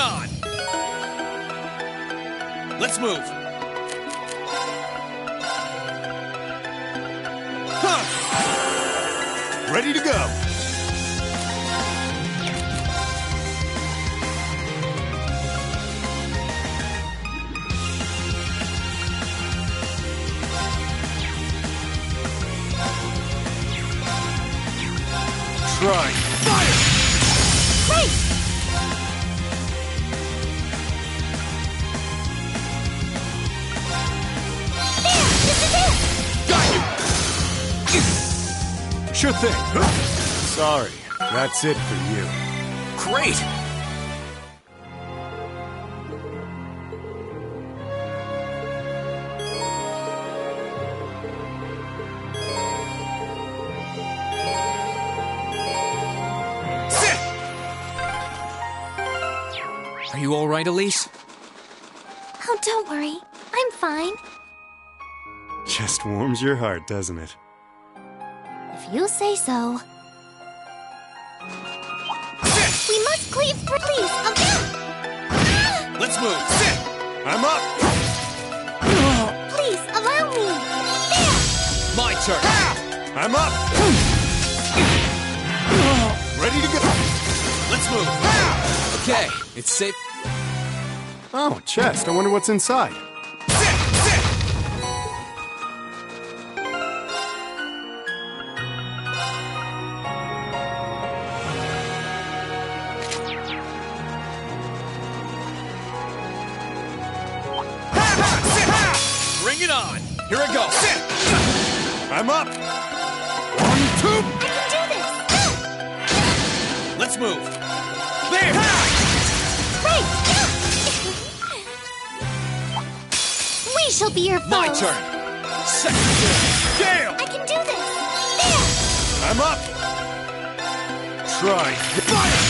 on! Let's move. Huh. Ready to go. Try. Fire! Wait! There! This is it! Got you! Sure thing. Sorry, that's it for you. Great! Are you all right, Elise? Oh, don't worry. I'm fine. Just warms your heart, doesn't it? If you say so. We must cleave through, please. Let's move. Sit! I'm up! Please, allow me. There! My turn. I'm up! Ready to go! Let's move. Okay, it's safe. Oh, chest. I wonder what's inside. Sit! Sit! Bring it on! Here I go! Sit! I'm up! 1, 2! I can do this! Let's move! There! Great! We shall be your foes! My turn! Second Gale! I can do this! There! I'm up! Try. Fire!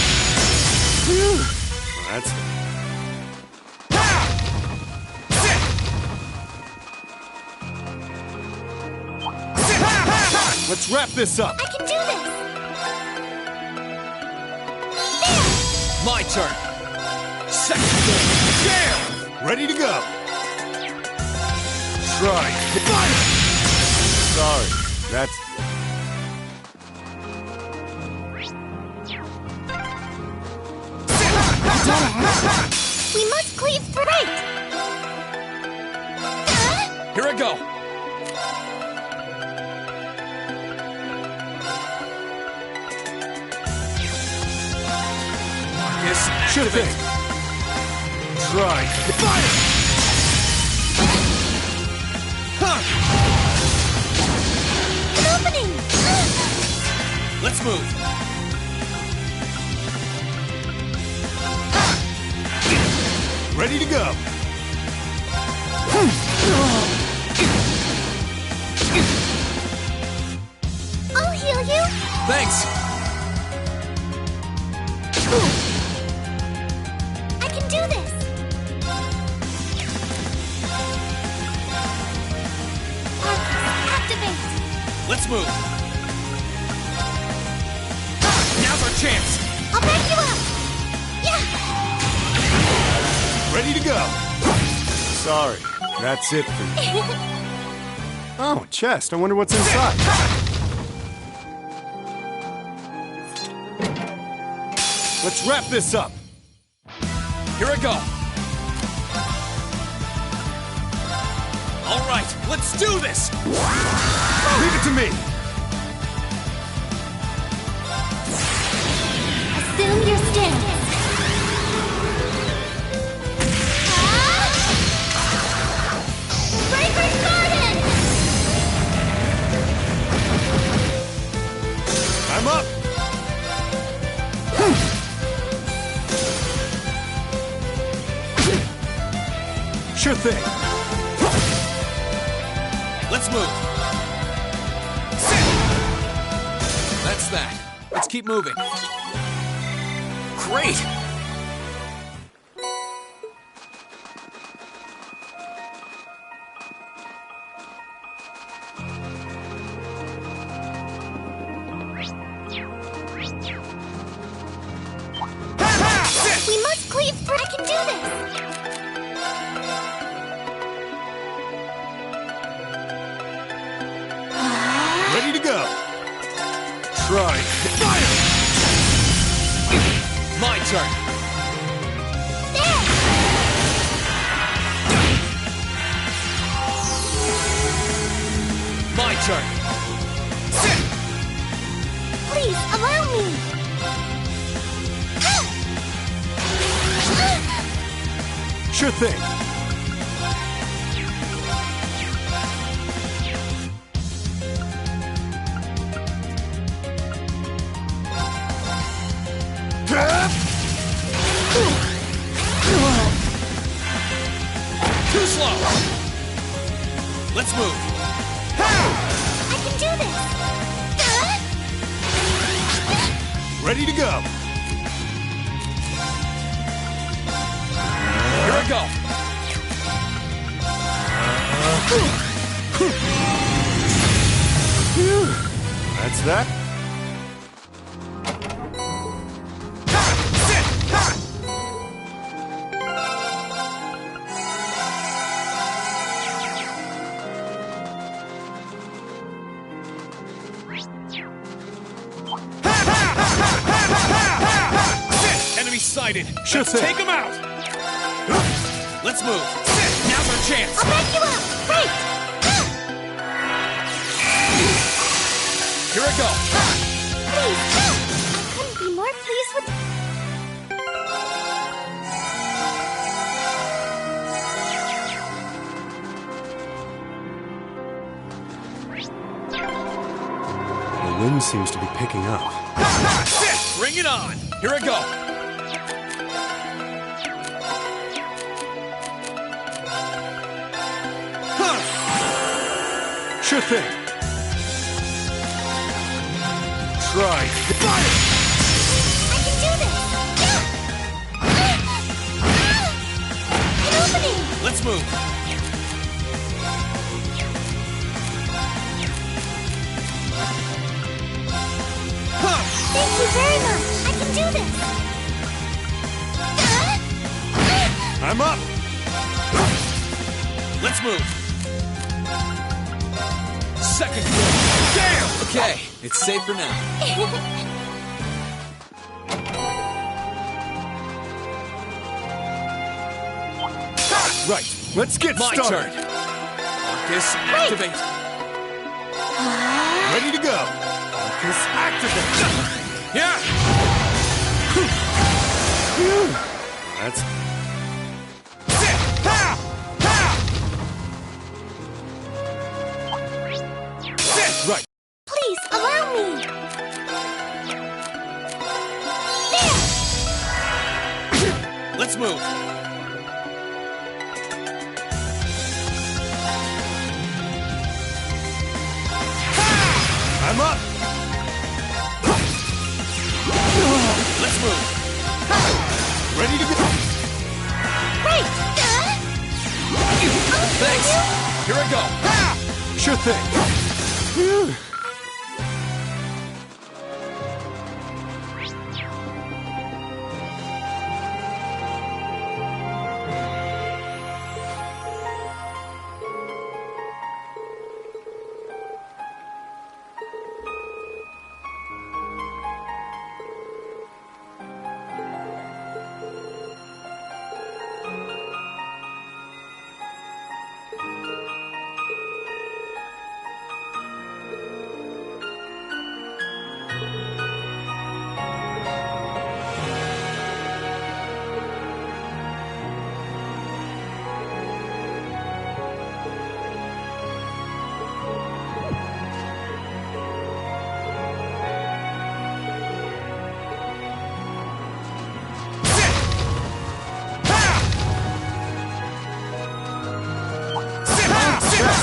That's it. Let's wrap this up. I can do this! My turn! Second Gale! Ready to go. Try. Fire! Sorry, that's... We must cleave through. Right! Here I go! Sure thing. Try. Fire! An opening! Let's move. Ready to go. I'll heal you! Thanks! I can do this! Activate! Let's move. Now's our chance. I'll back you up! Yeah! Ready to go. Sorry, that's it for you. Oh, chest. I wonder what's inside. Let's wrap this up. Here I go. All right, let's do this. Leave it to me. Assume your stance. Breaker's Garden! I'm up. Sure thing. Let's move. Sit. That's that. Let's keep moving. Great! We must cleave through. I Try. Fire! My turn. My turn. Sit! Please, allow me! Sure thing. Too slow. Let's move. I can do this! Ready to go. Here I go. That's that. Enemy sighted. Sure Let's thing. take him out. Let's move. Sit. Now's our chance. I'll back you up! Wait! Here I go. Please! I couldn't be more pleased with... The wind seems to be picking up. Sit. Bring it on. Here I go. Sure thing. Try. Fire! I can do this! An opening! Let's move. Thank you very much! I can do this! I'm up. Let's move. Second floor. Damn! Okay, it's safe for now. Right. Let's get My started. turn. Arcus, activate. Ready to go. Arcus, activate. Yeah. That's Sit. Ha! Ha! Sit. right. Please, allow me! There! Let's move. I'm up. Let's move. Ready to go. Wait! Thanks. Here I go. Sure thing.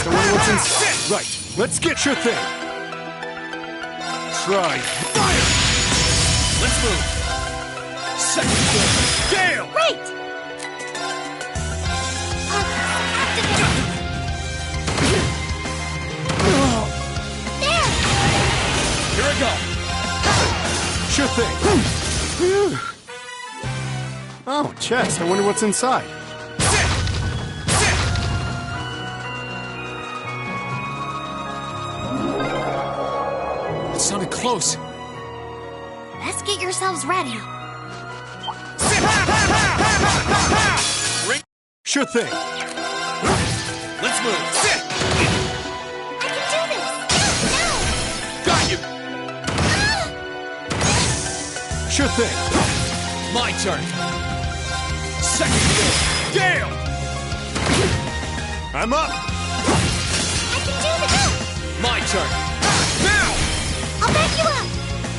I wonder what's in... Right. Let's get your thing. Try. Fire! Let's move. Second floor. Gale! Wait! There! Here I go. Sure thing. Oh, chest. I wonder what's inside. It sounded close. Just get yourselves ready. Sure thing. Let's move. I can do this! Now! Got you! Sure thing. My turn. Second floor. Gale! I'm up! I can do this! My turn. Now! I'll back you up!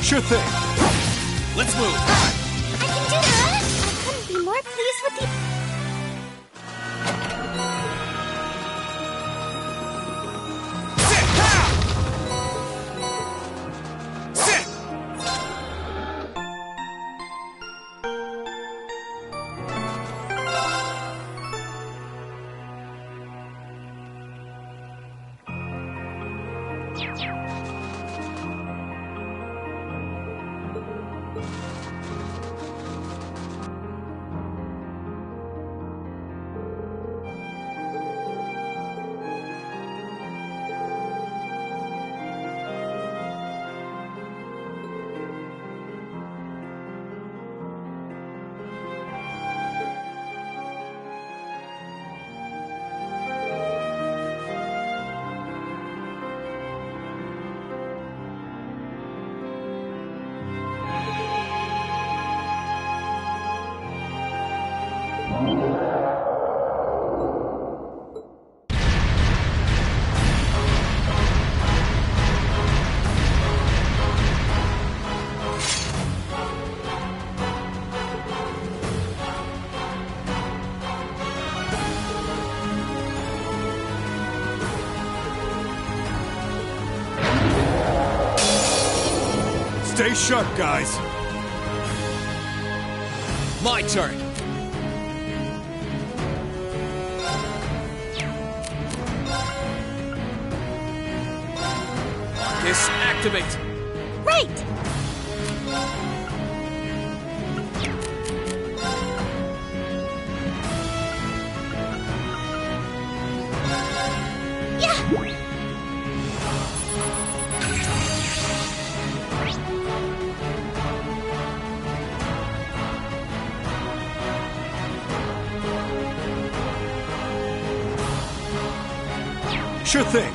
Sure thing. Let's move. I can do this! I couldn't be more pleased with the... Stay sharp, guys. My turn. Marcus, activate. Right! Sure thing.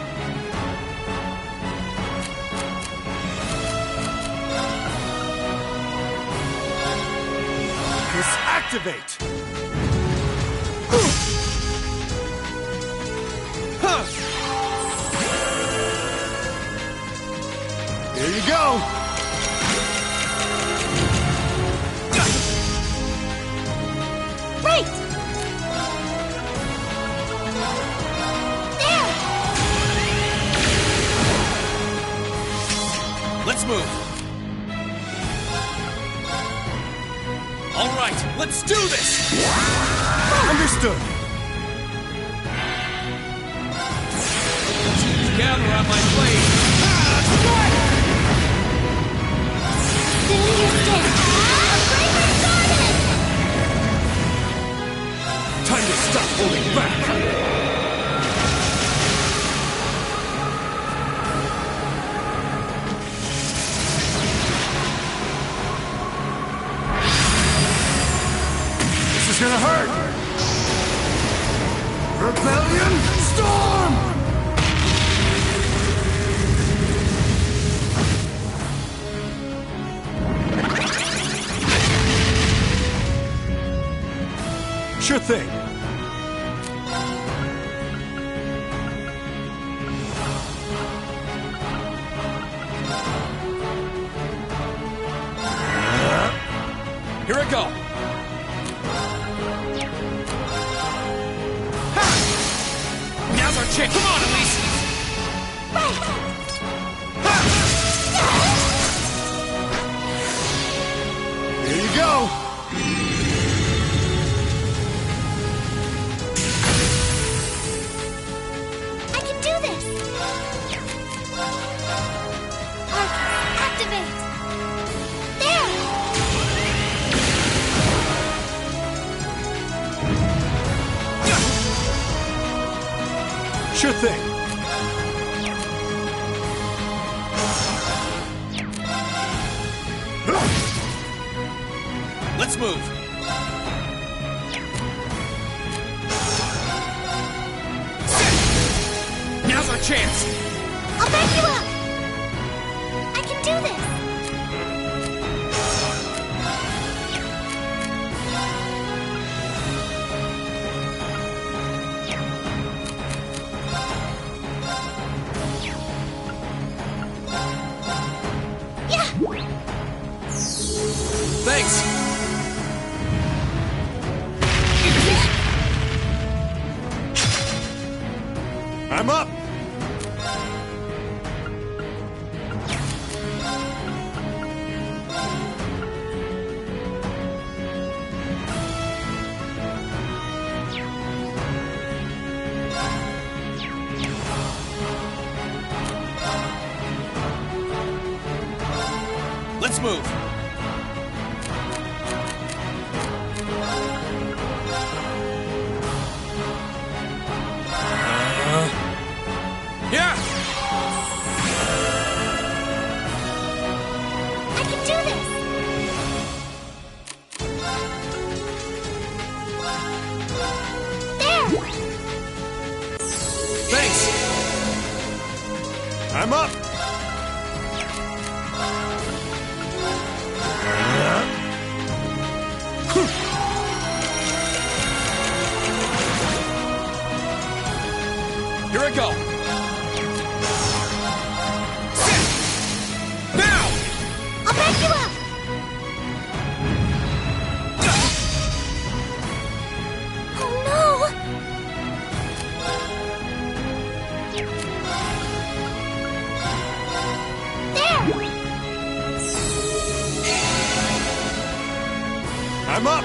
Marcus, activate. Here you go. Right! Let's move. All right, let's do this. Understood. Gather on my blade. Time to stop holding back. This is gonna hurt. Rebellion Storm! Sure thing. Here I go. Ha! Now's our chance. Come on, Elise. Here you go. I can do this! Arcus, activate! There! Sure thing. move. Sit! Now's our chance. I'll back you up! I can do this! Thanks! I'm up! Let's move! Yeah! I can do this! There! Thanks! I'm up! Here I go! Sit! Now! I'll back you up! Oh no! There! I'm up!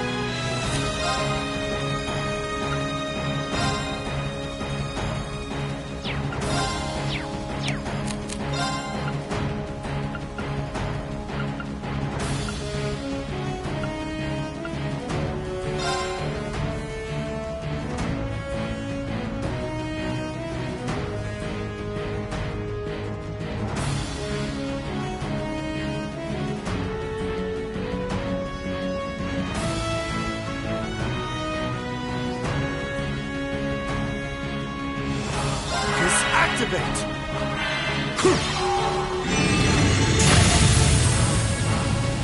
Disactivate!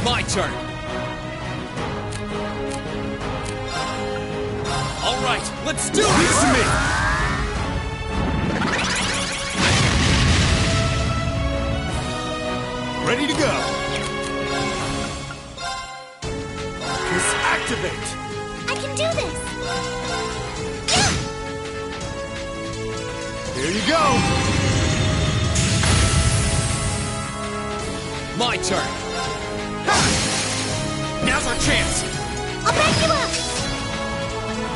My turn! All right, let's do this! To me! Ready to go! Disactivate! I can do this! Here you go! My turn! Ha! Now's our chance! I'll back you up!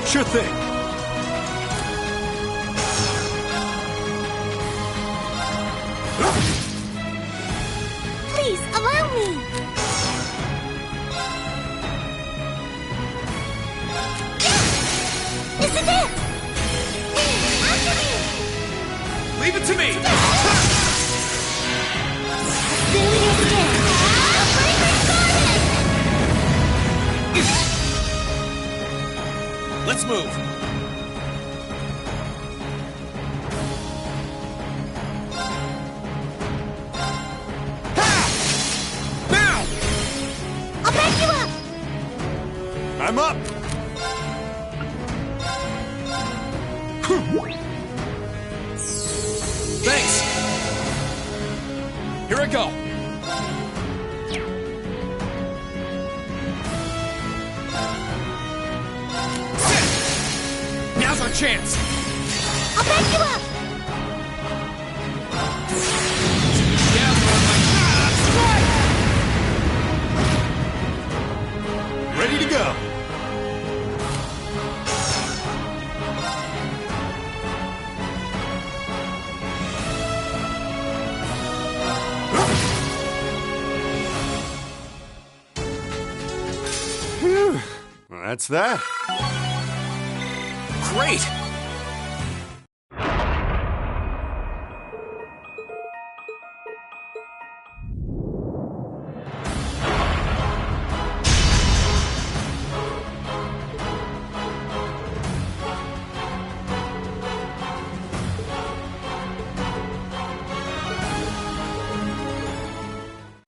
Sure thing! Please, allow me! This is it! After me! Leave it to me! Let's move! Ha! Now! I'll back you up! I'm up! Thanks! Here I go! Sit! Now's our chance! I'll back you up! Ready to go! Phew. Well, that's that. Great!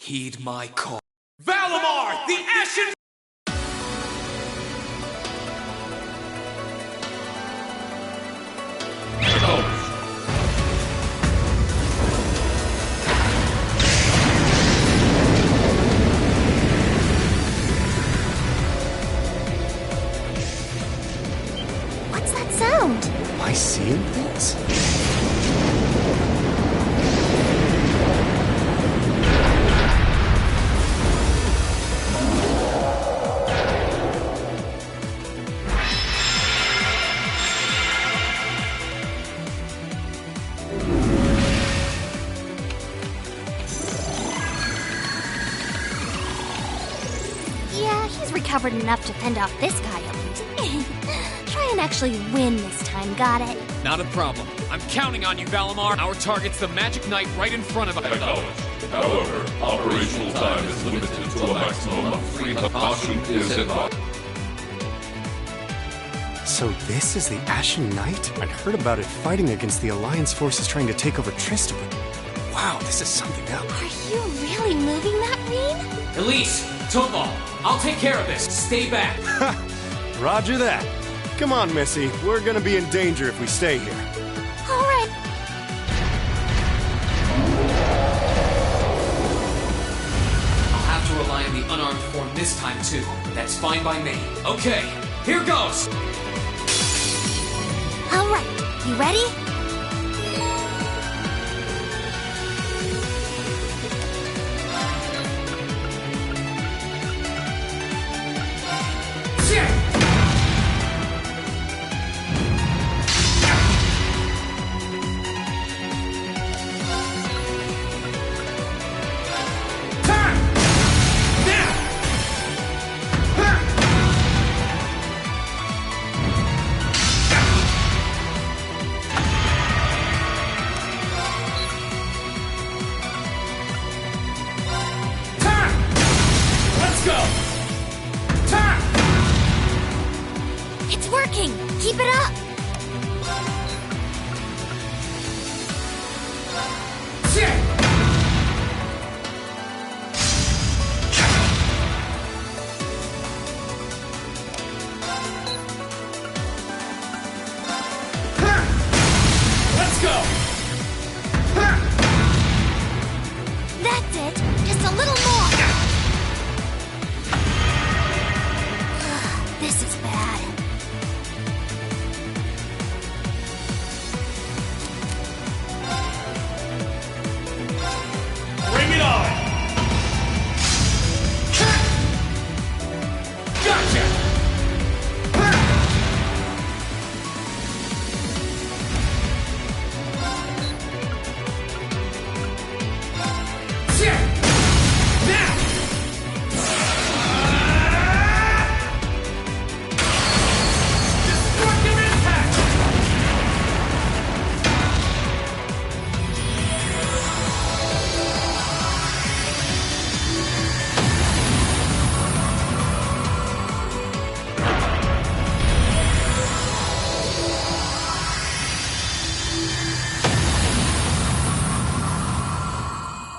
Heed my call. Valimar, the Ashen... What's that sound? Am I seeing things? Yeah, he's recovered enough to fend off this guy at least. Try and actually win this time, got it? Not a problem. I'm counting on you, Valimar. Our target's the Magic Knight right in front of us. Acknowledged. However, operational time is limited to a maximum of 3. Caution is advised. So this is the Ashen Knight? I'd heard about it fighting against the Alliance forces trying to take over Trista, but wow, this is something else. Are you really moving that, Rean? Elise, Toadball, I'll take care of this. Stay back. Roger that. Come on, Missy. We're gonna be in danger if we stay here. All right. I'll have to rely on the unarmed form this time, too. That's fine by me. Okay, here goes! All right. You ready? It's working! Keep it up! Let's go! That's it! Just a little more! This is bad. Bring it on! Gotcha!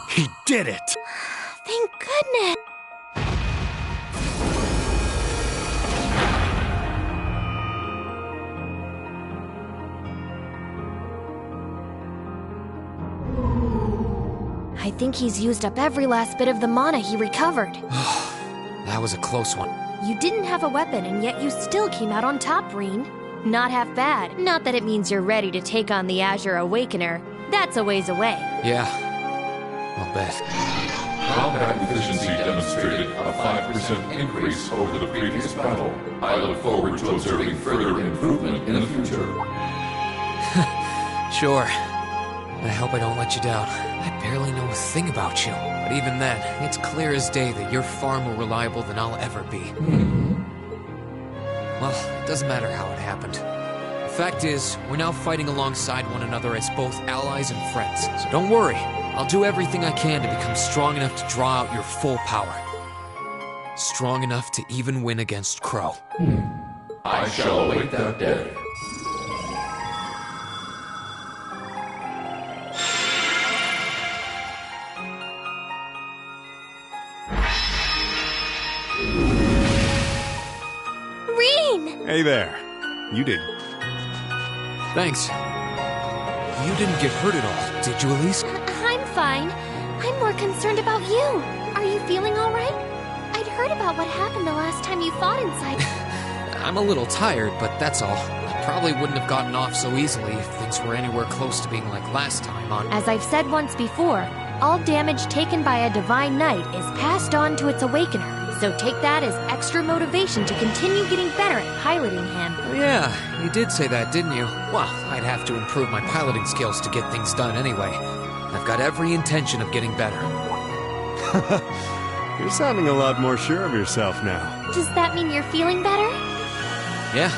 He did it! Thank goodness! I think he's used up every last bit of the mana he recovered. That was a close one. You didn't have a weapon, and yet you still came out on top, Rean. Not half bad. Not that it means you're ready to take on the Azure Awakener. That's a ways away. Yeah, I'll bet. Combat efficiency demonstrated a 5% increase over the previous battle. I look forward to observing further improvement in the future. Sure. I hope I don't let you down. I barely know a thing about you. But even then, it's clear as day that you're far more reliable than I'll ever be. Well, it doesn't matter how it happened. The fact is, we're now fighting alongside one another as both allies and friends. So don't worry. I'll do everything I can to become strong enough to draw out your full power. Strong enough to even win against Crow. I shall await that day. Hey there. You did. Thanks. You didn't get hurt at all, did you, Elise? I'm fine. I'm more concerned about you. Are you feeling all right? I'd heard about what happened the last time you fought inside. I'm a little tired, but that's all. I probably wouldn't have gotten off so easily if things were anywhere close to being like last time on... As I've said once before, all damage taken by a Divine Knight is passed on to its Awakener. So take that as extra motivation to continue getting better at piloting him. Oh, yeah, you did say that, didn't you? Well, I'd have to improve my piloting skills to get things done anyway. I've got every intention of getting better. You're sounding a lot more sure of yourself now. Does that mean you're feeling better? Yeah,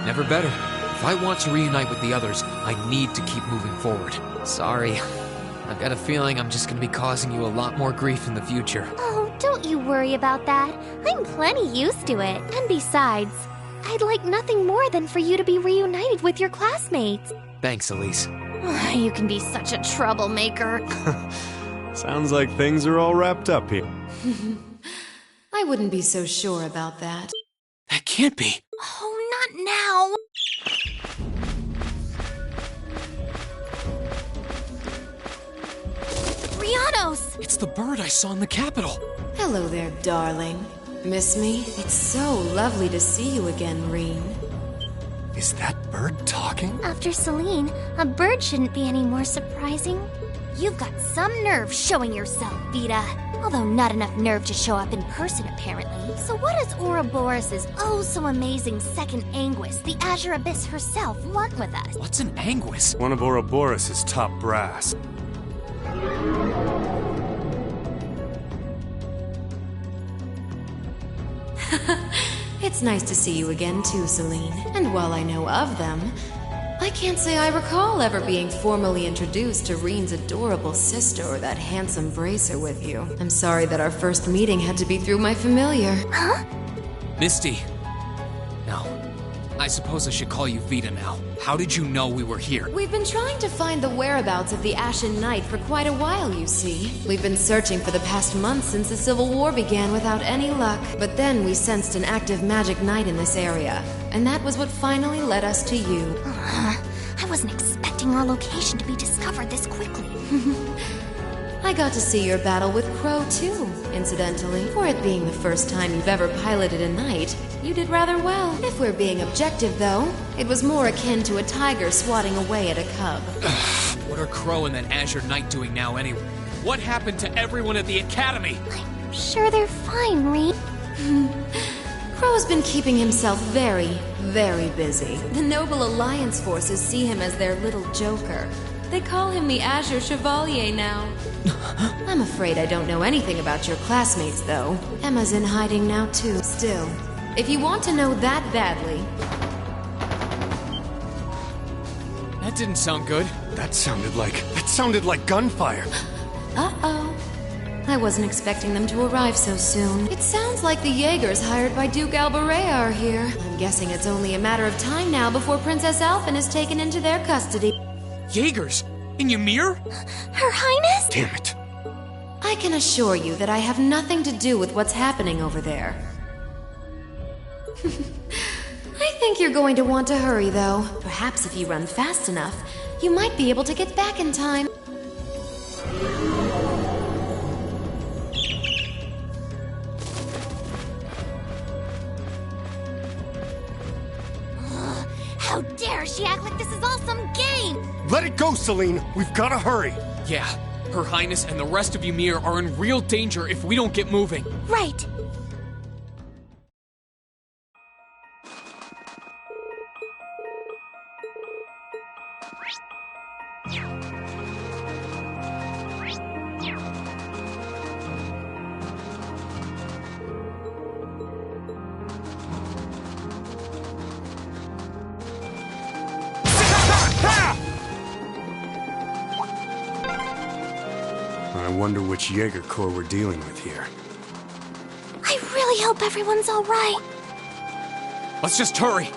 never better. If I want to reunite with the others, I need to keep moving forward. Sorry. I've got a feeling I'm just gonna be causing you a lot more grief in the future. Oh, don't you worry about that. I'm plenty used to it. And besides, I'd like nothing more than for you to be reunited with your classmates. Thanks, Elise. You can be such a troublemaker. Sounds like things are all wrapped up here. I wouldn't be so sure about that. That can't be. Oh, not now. Rianos! It's the bird I saw in the Capitol. Hello there, darling. Miss me? It's so lovely to see you again, Rean. Is that bird talking? After Celine, a bird shouldn't be any more surprising. You've got some nerve showing yourself, Vita. Although not enough nerve to show up in person, apparently. So what does Ouroboros' oh-so-amazing second Anguis, the Azure Abyss herself, want with us? What's an Anguis? One of Ouroboros' top brass. It's nice to see you again too, Celine. And while I know of them, I can't say I recall ever being formally introduced to Rean's adorable sister or that handsome bracer with you. I'm sorry that our first meeting had to be through my familiar. Huh? Misty. No. I suppose I should call you Vita now. How did you know we were here? We've been trying to find the whereabouts of the Ashen Knight for quite a while, you see. We've been searching for the past month since the Civil War began without any luck. But then we sensed an active magic knight in this area. And that was what finally led us to you. I wasn't expecting our location to be discovered this quickly. I got to see your battle with Crow, too, incidentally. For it being the first time you've ever piloted a knight, you did rather well. If we're being objective, though, it was more akin to a tiger swatting away at a cub. What are Crow and that Azure Knight doing now anyway? What happened to everyone at the Academy? I'm sure they're fine, Rean. Crow's been keeping himself very, very busy. The Noble Alliance forces see him as their little joker. They call him the Azure Chevalier now. I'm afraid I don't know anything about your classmates, though. Emma's in hiding now, too. Still, if you want to know that badly... That didn't sound good. That sounded like gunfire. Uh-oh. I wasn't expecting them to arrive so soon. It sounds like the Jaegers hired by Duke Alberea are here. I'm guessing it's only a matter of time now before Princess Alphen is taken into their custody. Jaegers? In Ymir? Her Highness? Damn it. I can assure you that I have nothing to do with what's happening over there. I think you're going to want to hurry, though. Perhaps if you run fast enough, you might be able to get back in time. How dare she act like this is all some game! Let it go, Celine. We've got to hurry. Yeah, Her Highness and the rest of Ymir are in real danger if we don't get moving. Right. I wonder which Jaeger Corps we're dealing with here. I really hope everyone's all right. Let's just hurry.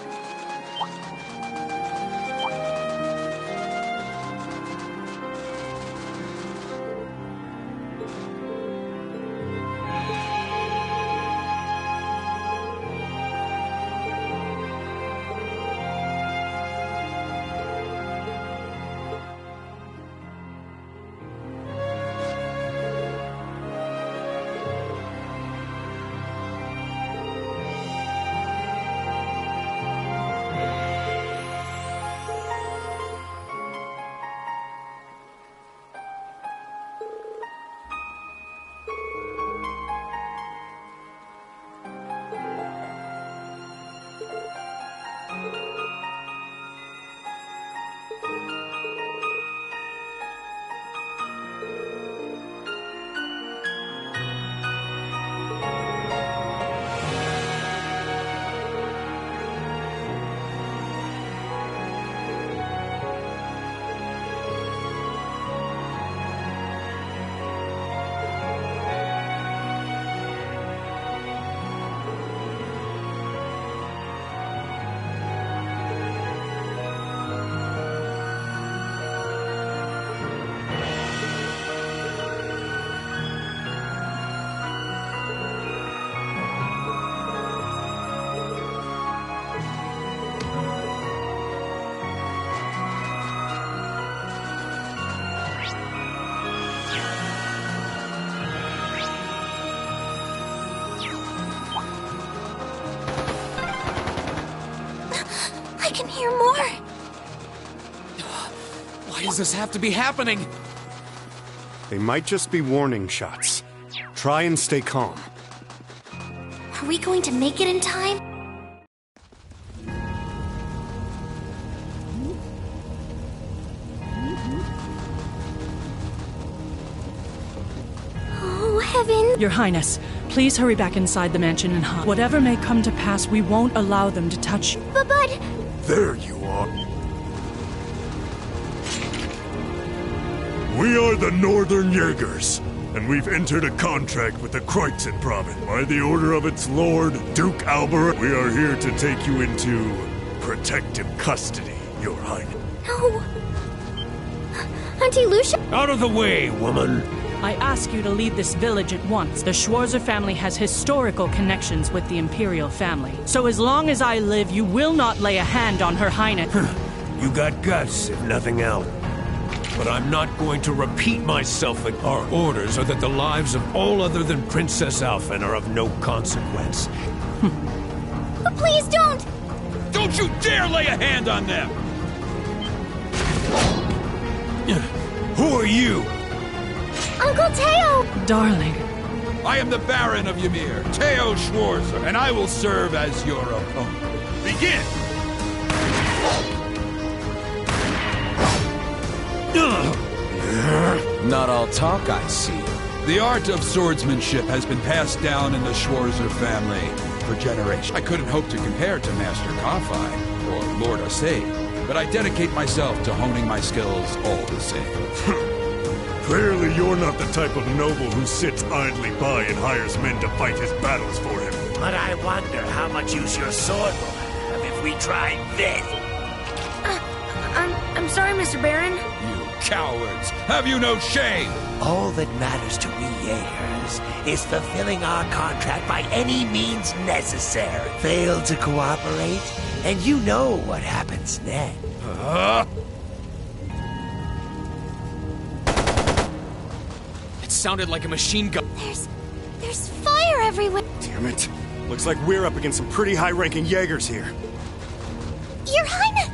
can hear more. Why does this have to be happening? They might just be warning shots. Try and stay calm. Are we going to make it in time? Oh, heaven. Your Highness, please hurry back inside the mansion and hide. Whatever may come to pass, we won't allow them to touch you. But... There you are. We are the Northern Jaegers, and we've entered a contract with the Kreutzen province. By the order of its lord, Duke Albert, we are here to take you into protective custody, Your Highness. No. Auntie Lucia? Out of the way, woman! I ask you to leave this village at once. The Schwarzer family has historical connections with the Imperial family. So as long as I live, you will not lay a hand on Her Highness. You got guts, if nothing else. But I'm not going to repeat myself. Our orders are that the lives of all other than Princess Alphen are of no consequence. But please don't! Don't you dare lay a hand on them! Who are you? Uncle Teo! Darling. I am the Baron of Ymir, Teo Schwarzer, and I will serve as your opponent. Begin! Not all talk, I see. The art of swordsmanship has been passed down in the Schwarzer family for generations. I couldn't hope to compare to Master Kafai or Lord Osei, but I dedicate myself to honing my skills all the same. Clearly you're not the type of noble who sits idly by and hires men to fight his battles for him. But I wonder how much use your sword will have if we try this. I'm sorry, Mr. Baron. You cowards! Have you no shame? All that matters to we Jaegers is fulfilling our contract by any means necessary. Fail to cooperate, and you know what happens next. It sounded like a machine gun. There's fire everywhere. Damn it. Looks like we're up against some pretty high-ranking Jaegers here. Your Highness!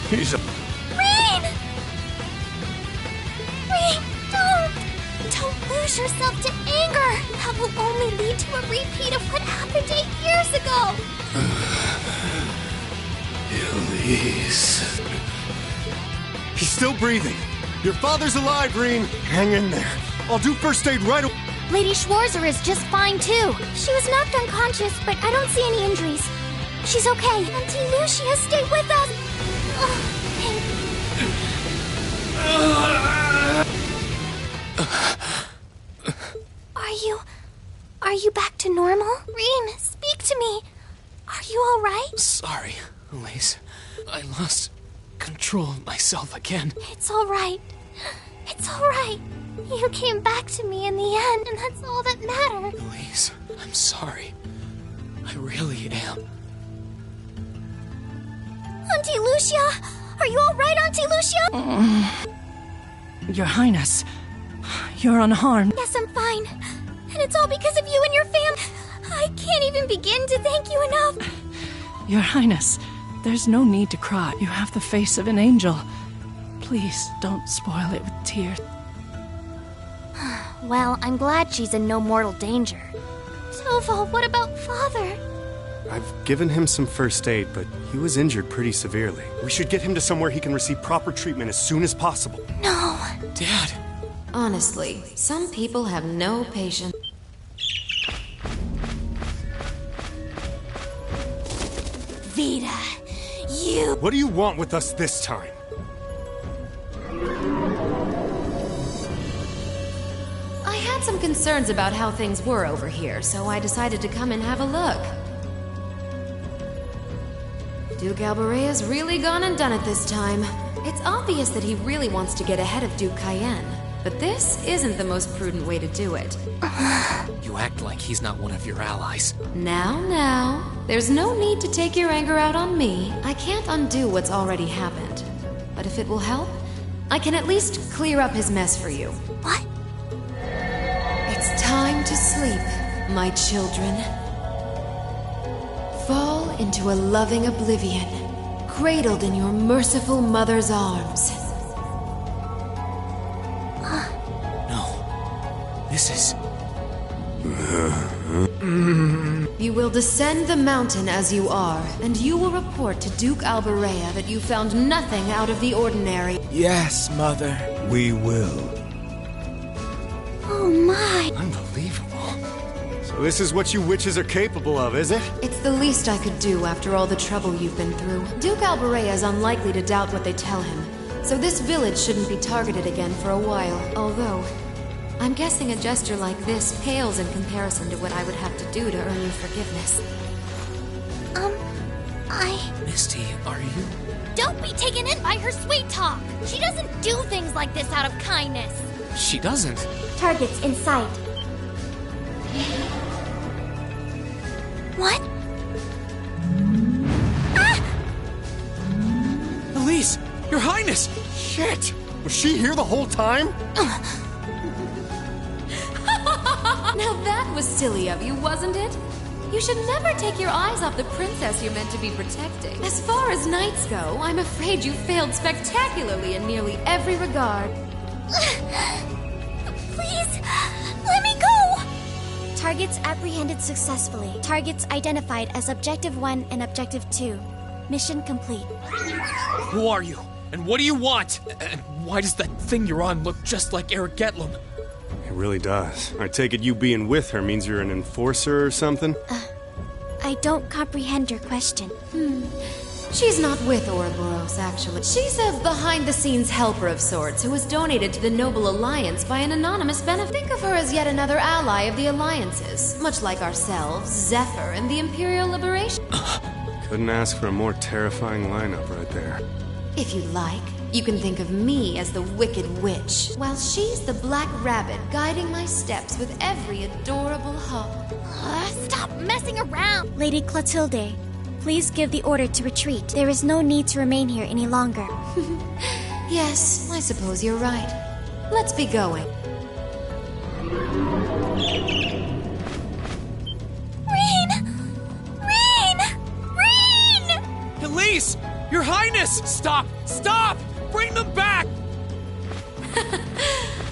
He's a... Rean! Rean, don't lose yourself to anger. That will only lead to a repeat of what happened 8 years ago. Elise. He's still breathing. Your father's alive, Rean. Hang in there. I'll do first aid right away. Lady Schwarzer is just fine, too. She was knocked unconscious, but I don't see any injuries. She's okay. Auntie Lucia, stay with us. Are you back to normal? Rean, speak to me. Are you all right? Sorry, Elise. I lost control of myself again. It's all right. It's all right. You came back to me in the end, and that's all that matters. Elise, I'm sorry. I really am. Auntie Lucia! Are you all right, Auntie Lucia? Your Highness, you're unharmed. Yes, I'm fine. And it's all because of you and your family. I can't even begin to thank you enough. Your Highness, there's no need to cry. You have the face of an angel. Please, don't spoil it with tears. Well, I'm glad she's in no mortal danger. Toval, what about Father? I've given him some first aid, but he was injured pretty severely. We should get him to somewhere he can receive proper treatment as soon as possible. No. Dad. Honestly, some people have no patience. Vita, you... What do you want with us this time? I had some some concerns about how things were over here, so I decided to come and have a look. Duke Alborea's really gone and done it this time. It's obvious that he really wants to get ahead of Duke Cayenne, but this isn't the most prudent way to do it. You act like he's not one of your allies. Now, there's no need to take your anger out on me. I can't undo what's already happened. But if it will help, I can at least clear up his mess for you. What? It's time to sleep, my children. Fall into a loving oblivion, cradled in your merciful mother's arms. No. This is... You will descend the mountain as you are, and you will report to Duke Alborea that you found nothing out of the ordinary. Yes, Mother. We will. Oh my. Unbelievable. So this is what you witches are capable of, is it? It's the least I could do after all the trouble you've been through. Duke Alborea is unlikely to doubt what they tell him, so this village shouldn't be targeted again for a while, although I'm guessing a gesture like this pales in comparison to what I would have to do to earn your forgiveness. Misty, are you... Don't be taken in by her sweet talk! She doesn't do things like this out of kindness! She doesn't. Targets in sight. What? Elise! Your Highness! Shit! Was she here the whole time? Now that was silly of you, wasn't it? You should never take your eyes off the princess you're meant to be protecting. As far as knights go, I'm afraid you failed spectacularly in nearly every regard. Please, let me go! Targets apprehended successfully. Targets identified as Objective 1 and Objective 2. Mission complete. Who are you? And what do you want? And why does that thing you're on look just like Eric Getlum? It really does. I take it you being with her means you're an enforcer or something? I don't comprehend your question. She's not with Ouroboros, actually. She's a behind-the-scenes helper of sorts who was donated to the Noble Alliance by an anonymous benefactor. Think of her as yet another ally of the Alliances, much like ourselves, Zephyr, and the Imperial Liberation. Couldn't ask for a more terrifying lineup right there. If you like, you can think of me as the Wicked Witch, while she's the Black Rabbit guiding my steps with every adorable hop. Stop messing around! Lady Clotilde, please give the order to retreat. There is no need to remain here any longer. Yes, I suppose you're right. Let's be going. Rean! Elise! Your Highness! Stop! Stop! Bring them back!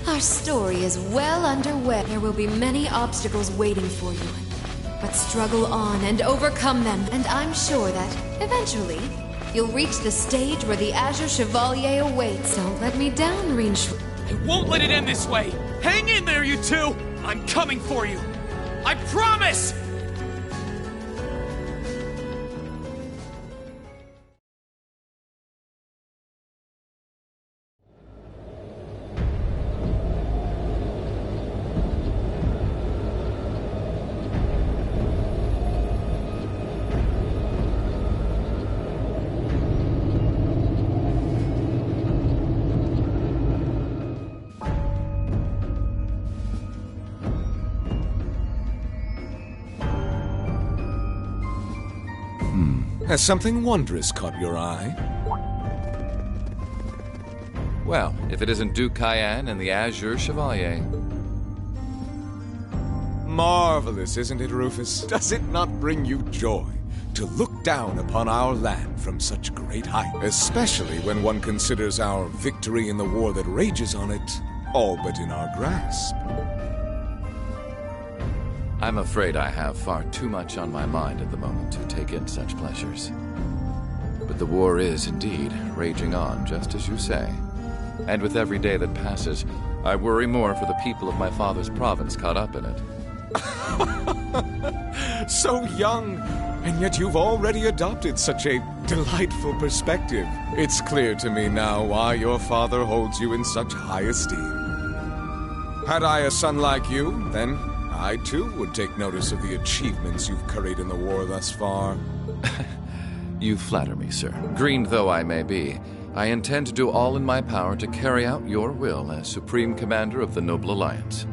Our story is well underway. There will be many obstacles waiting for you. But struggle on and overcome them, and I'm sure that, eventually, you'll reach the stage where the Azure Chevalier awaits. Don't let me down, Rean. I won't let it end this way! Hang in there, you two! I'm coming for you! I promise! Has something wondrous caught your eye? Well, if it isn't Duke Cayenne and the Azure Chevalier. Marvelous, isn't it, Rufus? Does it not bring you joy to look down upon our land from such great height? Especially when one considers our victory in the war that rages on it all but in our grasp. I'm afraid I have far too much on my mind at the moment to take in such pleasures. But the war is indeed raging on, just as you say. And with every day that passes, I worry more for the people of my father's province caught up in it. So young, and yet you've already adopted such a delightful perspective. It's clear to me now why your father holds you in such high esteem. Had I a son like you, then I too would take notice of the achievements you've curried in the war thus far. You flatter me, sir. Green though I may be, I intend to do all in my power to carry out your will as Supreme Commander of the Noble Alliance.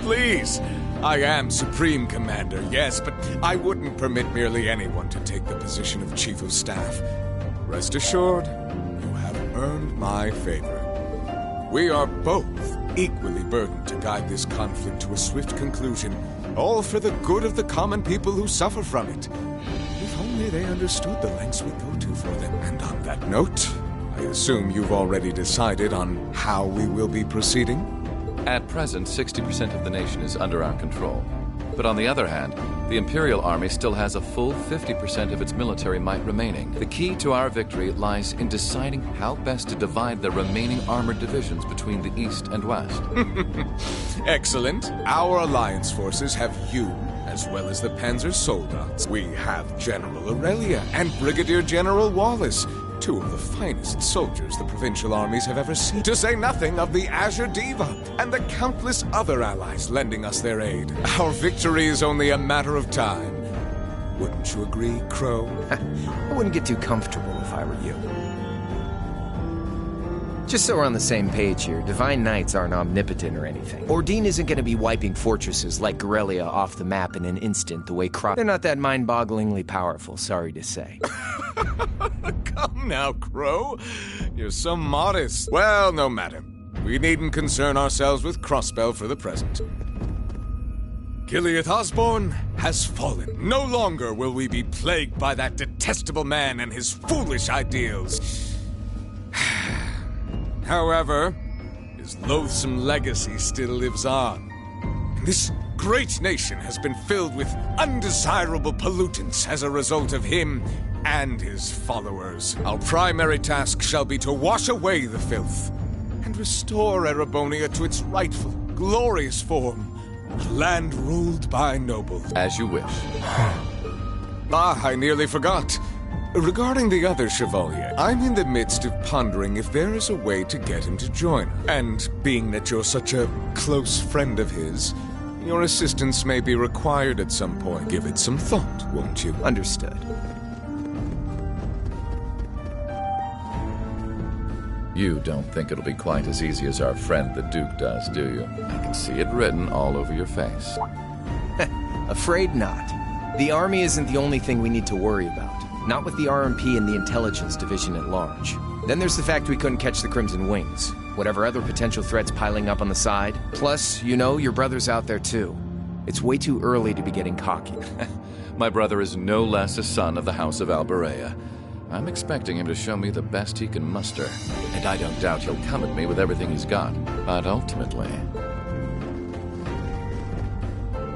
Please! I am Supreme Commander, yes, but I wouldn't permit merely anyone to take the position of Chief of Staff. Rest assured, you have earned my favor. We are both equally burdened to guide this conflict to a swift conclusion, all for the good of the common people who suffer from it. If only they understood the lengths we go to for them. And on that note, I assume you've already decided on how we will be proceeding? At present, 60% of the nation is under our control. But on the other hand, the Imperial Army still has a full 50% of its military might remaining. The key to our victory lies in deciding how best to divide the remaining armored divisions between the East and West. Excellent. Our alliance forces have you, as well as the Panzer Soldats. We have General Aurelia and Brigadier General Wallace, two of the finest soldiers the provincial armies have ever seen. To say nothing of the Azure Diva and the countless other allies lending us their aid. Our victory is only a matter of time. Wouldn't you agree, Crow? I wouldn't get too comfortable if I were you. Just so we're on the same page here, Divine Knights aren't omnipotent or anything. Ordine isn't going to be wiping fortresses like Guerrilla off the map in an instant the way They're not that mind-bogglingly powerful, sorry to say. Come now, Crow. You're so modest. Well, no matter. We needn't concern ourselves with Crossbell for the present. Gilead Osborne has fallen. No longer will we be plagued by that detestable man and his foolish ideals. However, his loathsome legacy still lives on. And this great nation has been filled with undesirable pollutants as a result of him and his followers. Our primary task shall be to wash away the filth and restore Erebonia to its rightful, glorious form. A land ruled by nobles. As you wish. I nearly forgot. Regarding the other Chevalier, I'm in the midst of pondering if there is a way to get him to join. And being that you're such a close friend of his, your assistance may be required at some point. Give it some thought, won't you? Understood. You don't think it'll be quite as easy as our friend the Duke does, do you? I can see it written all over your face. Afraid not. The army isn't the only thing we need to worry about. Not with the RMP and the Intelligence Division at large. Then there's the fact we couldn't catch the Crimson Wings. Whatever other potential threats piling up on the side. Plus, you know, your brother's out there too. It's way too early to be getting cocky. My brother is no less a son of the House of Alberea. I'm expecting him to show me the best he can muster. And I don't doubt he'll come at me with everything he's got. But ultimately,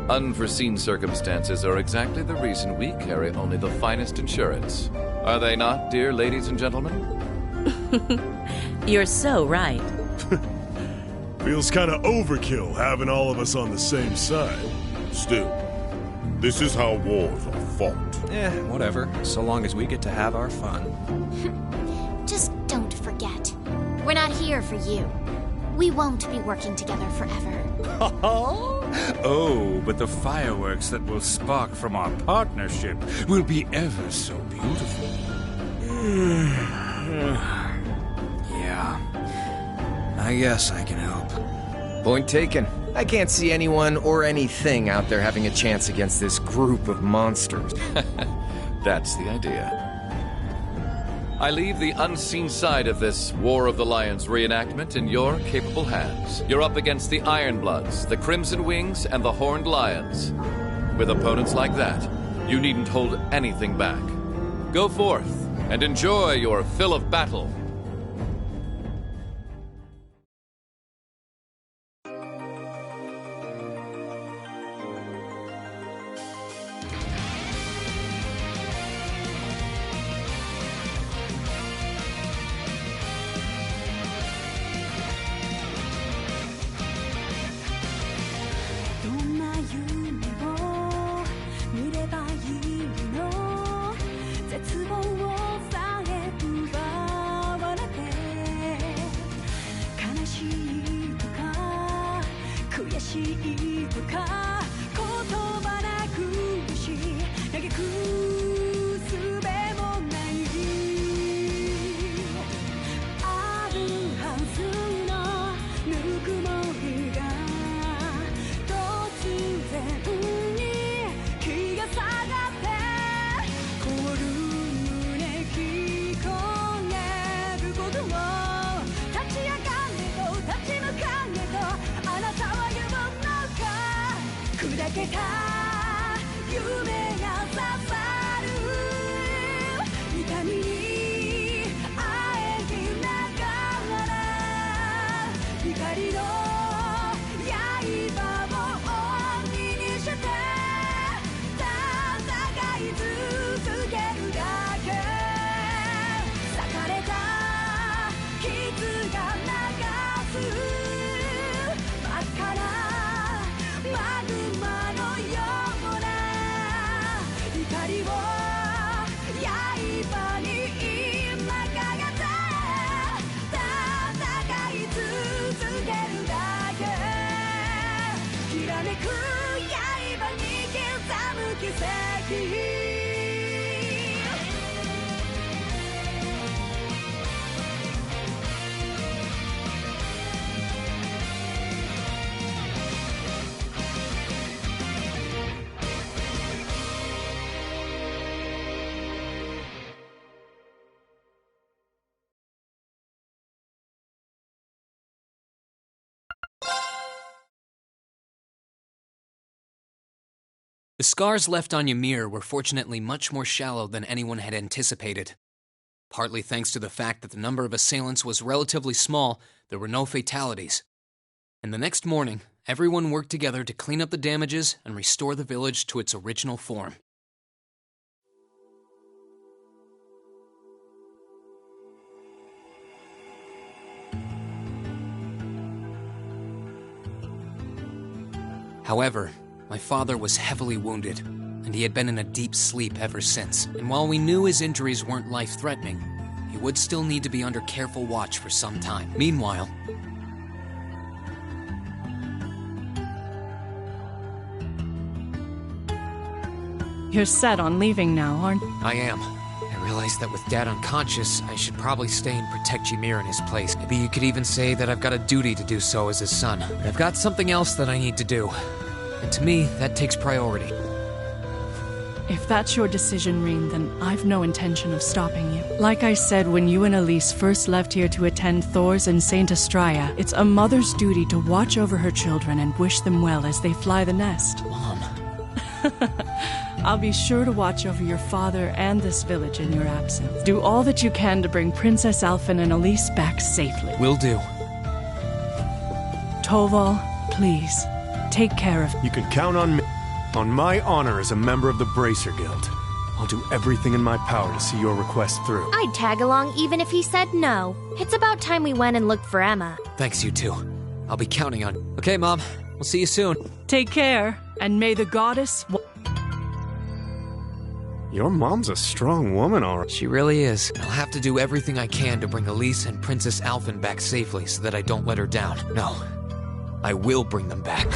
unforeseen circumstances are exactly the reason we carry only the finest insurance. Are they not, dear ladies and gentlemen? You're so right. Feels kind of overkill having all of us on the same side. Still, this is how wars are fought. Whatever, so long as we get to have our fun. Just don't forget, we're not here for you. We won't be working together forever. Oh, but the fireworks that will spark from our partnership will be ever so beautiful. Yeah, I guess I can help. Point taken. I can't see anyone or anything out there having a chance against this group of monsters. That's the idea. I leave the unseen side of this War of the Lions reenactment in your capable hands. You're up against the Ironbloods, the Crimson Wings, and the Horned Lions. With opponents like that, you needn't hold anything back. Go forth and enjoy your fill of battle. The scars left on Ymir were fortunately much more shallow than anyone had anticipated. Partly thanks to the fact that the number of assailants was relatively small, there were no fatalities. And the next morning, everyone worked together to clean up the damages and restore the village to its original form. However, my father was heavily wounded, and he had been in a deep sleep ever since. And while we knew his injuries weren't life-threatening, he would still need to be under careful watch for some time. Meanwhile, You're set on leaving now, aren't you? I am. I realized that with Dad unconscious, I should probably stay and protect Ymir in his place. Maybe you could even say that I've got a duty to do so as his son. But I've got something else that I need to do. And to me, that takes priority. If that's your decision, Rean, then I've no intention of stopping you. Like I said when you and Elise first left here to attend Thors and Saint Astraea, it's a mother's duty to watch over her children and wish them well as they fly the nest. Mom. I'll be sure to watch over your father and this village in your absence. Do all that you can to bring Princess Alphen and Elise back safely. Will do. Toval, please, take care of... You can count on me. On my honor as a member of the Bracer Guild. I'll do everything in my power to see your request through. I'd tag along even if he said no. It's about time we went and looked for Emma. Thanks, you two. I'll be counting on... Okay, Mom. We'll see you soon. Take care, and may the goddess... Your mom's a strong woman, alright. She really is. I'll have to do everything I can to bring Elise and Princess Alphen back safely so that I don't let her down. No. I will bring them back.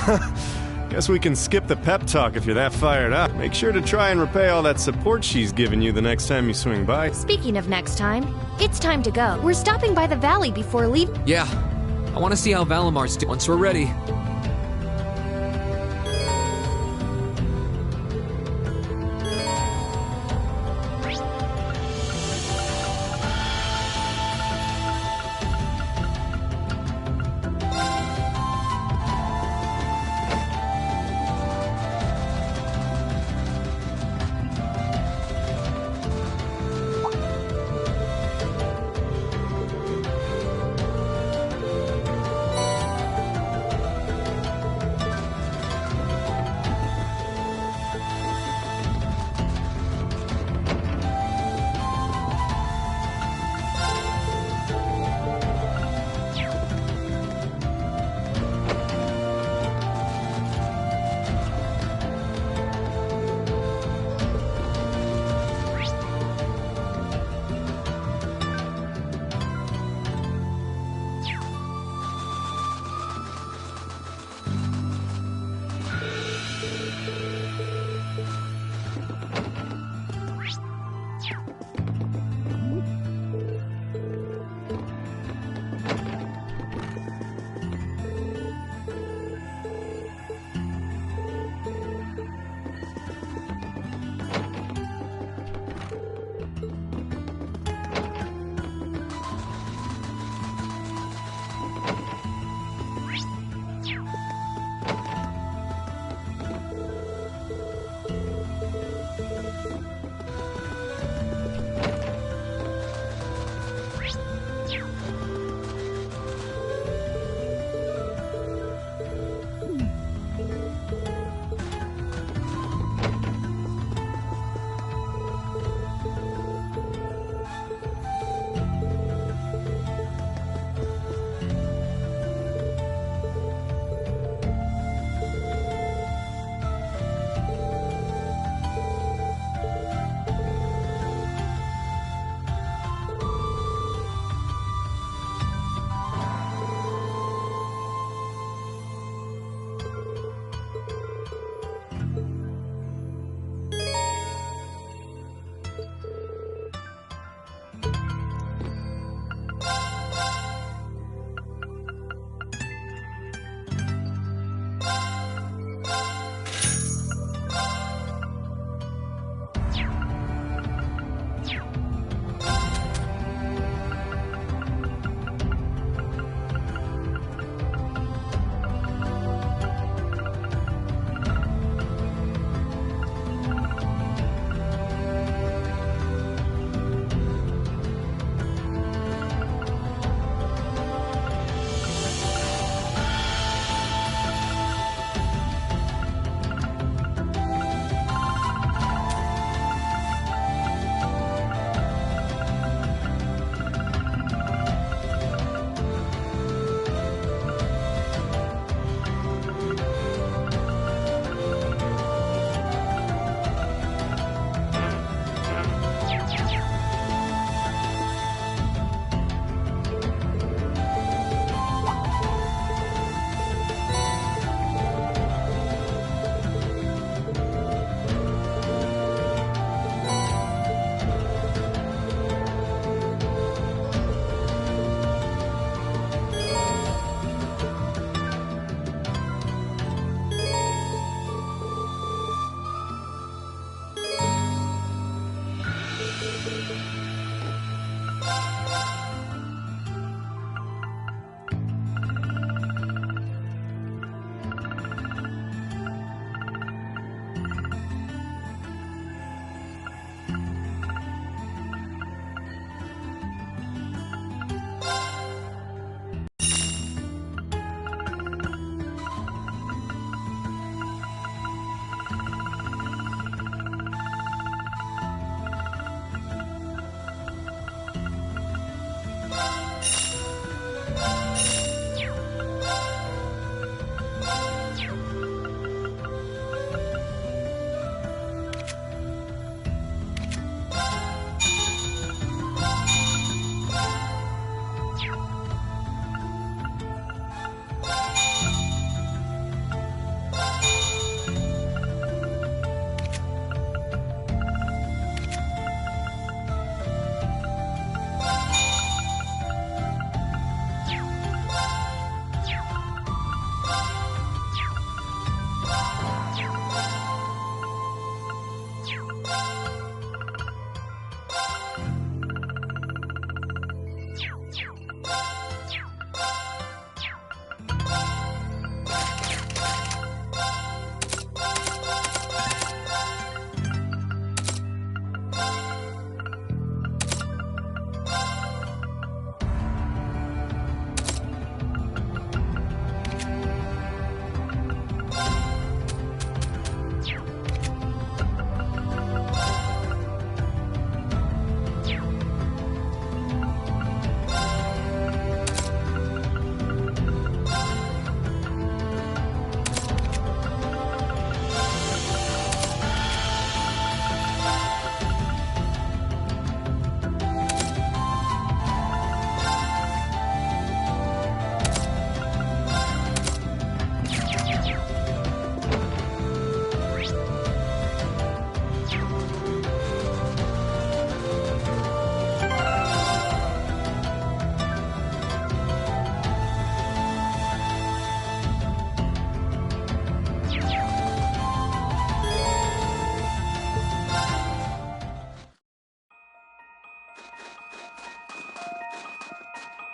Guess we can skip the pep talk if you're that fired up. Make sure to try and repay all that support she's given you the next time you swing by. Speaking of next time, it's time to go. We're stopping by the valley before leaving. Yeah. I want to see how Valamar's doing once we're ready.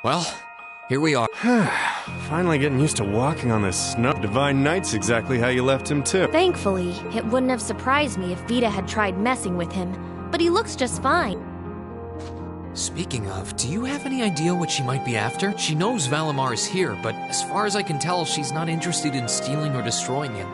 Well, here we are. Finally getting used to walking on this snow. Divine Knight's exactly how you left him, too. Thankfully, it wouldn't have surprised me if Vita had tried messing with him, but he looks just fine. Speaking of, do you have any idea what she might be after? She knows Valimar is here, but as far as I can tell, she's not interested in stealing or destroying him.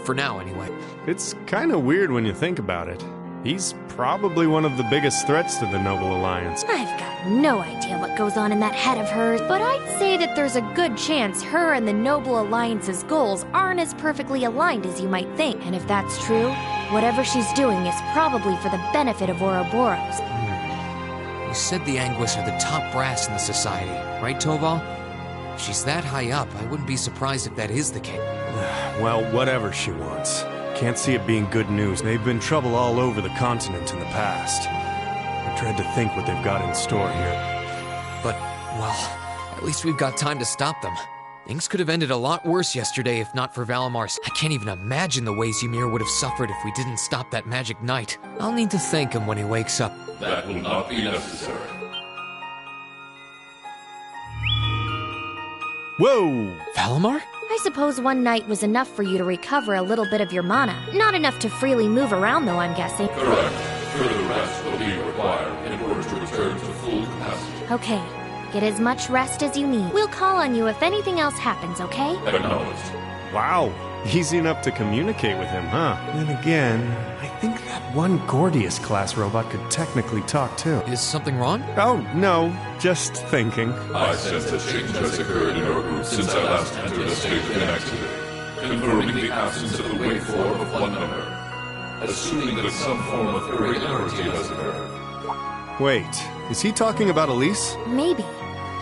For now, anyway. It's kind of weird when you think about it. He's probably one of the biggest threats to the Noble Alliance. I've got no idea what goes on in that head of hers, but I'd say that there's a good chance her and the Noble Alliance's goals aren't as perfectly aligned as you might think. And if that's true, whatever she's doing is probably for the benefit of Ouroboros. You said the Anguis are the top brass in the society, right, Toval? If she's that high up, I wouldn't be surprised if that is the case. Well, whatever she wants. Can't see it being good news. They've been trouble all over the continent in the past. I dread to think what they've got in store here. But, well, at least we've got time to stop them. Things could have ended a lot worse yesterday if not for Valamar's. I can't even imagine the ways Ymir would have suffered if we didn't stop that magic knight. I'll need to thank him when he wakes up. That will not be necessary. Whoa! Valimar? I suppose one night was enough for you to recover a little bit of your mana. Not enough to freely move around, though, I'm guessing. Correct. Further rest will be required in order to return to full capacity. Okay. Get as much rest as you need. We'll call on you if anything else happens, okay? Acknowledged. Wow. Easy enough to communicate with him, huh? Then again, I think that one Gordius-class robot could technically talk, too. Is something wrong? Oh, no. Just thinking. I sense a change has occurred in our group since I last entered a state of inactivity, confirming the absence of the waveform of one member, assuming that some form of irregularity has occurred. Wait, is he talking about Elise? Maybe.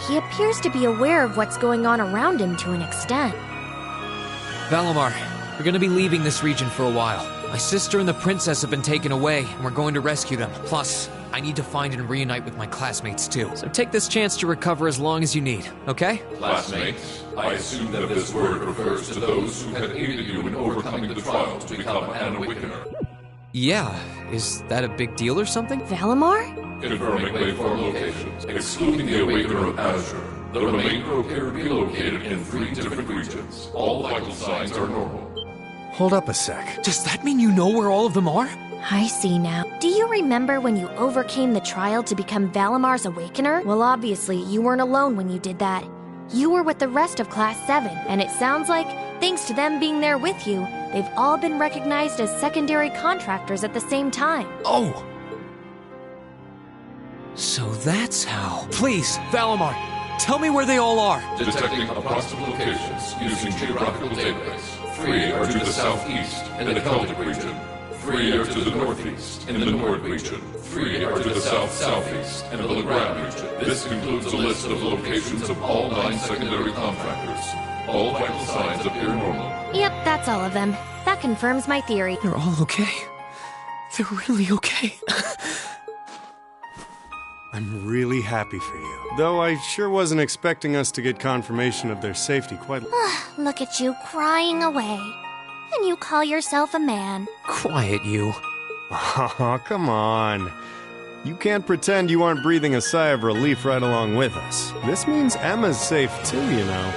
He appears to be aware of what's going on around him to an extent. Valimar, we're gonna be leaving this region for a while. My sister and the princess have been taken away, and we're going to rescue them. Plus, I need to find and reunite with my classmates too. So take this chance to recover as long as you need, okay? Classmates? I assume that this word refers to those who had aided you in overcoming the trial to become an Awakener. Yeah, is that a big deal or something? Valimar? Confirming waveform locations, excluding the Awakener of Azure. The remainder appear to be located in 3 different regions. All vital signs are normal. Hold up a sec. Does that mean you know where all of them are? I see now. Do you remember when you overcame the trial to become Valimar's Awakener? Well, obviously, you weren't alone when you did that. You were with the rest of Class 7, and it sounds like, thanks to them being there with you, they've all been recognized as secondary contractors at the same time. Oh! So that's how. Please, Valimar, tell me where they all are. Detecting approximate locations using geographical database. 3 are to the southeast in the Celtic region. 3 are to the northeast in the Nord region. 3 are to the south-southeast in the Legrand region. This includes a list of locations of all 9 secondary contractors. All vital signs appear normal. Yep, that's all of them. That confirms my theory. They're all okay. They're really okay. I'm really happy for you. Though I sure wasn't expecting us to get confirmation of their safety quite... Look at you crying away. And you call yourself a man. Quiet, you. Oh, come on. You can't pretend you aren't breathing a sigh of relief right along with us. This means Emma's safe too, you know.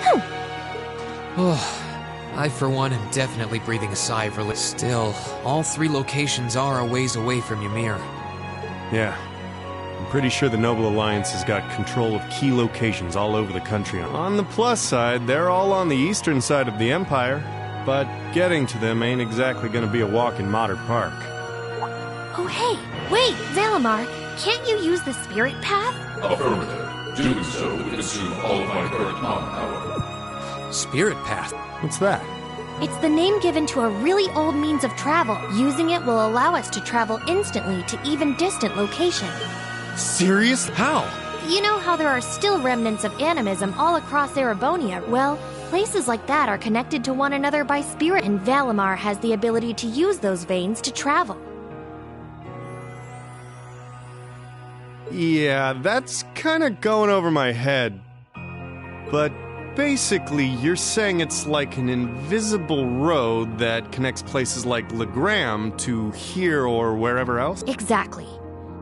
I, for one, am definitely breathing a sigh of relief. Still, all 3 locations are a ways away from Ymir. Yeah. I'm pretty sure the Noble Alliance has got control of key locations all over the country. On the plus side, they're all on the eastern side of the Empire, but getting to them ain't exactly gonna be a walk in Modder Park. Oh hey, wait, Valimar, can't you use the spirit path? Affirmative. Doing so would consume all of my current mana power. Spirit path? What's that? It's the name given to a really old means of travel. Using it will allow us to travel instantly to even distant locations. Serious? How? You know how there are still remnants of animism all across Erebonia? Well, places like that are connected to one another by spirit, and Valimar has the ability to use those veins to travel. Yeah, that's kinda going over my head. But basically, you're saying it's like an invisible road that connects places like Legram to here or wherever else? Exactly.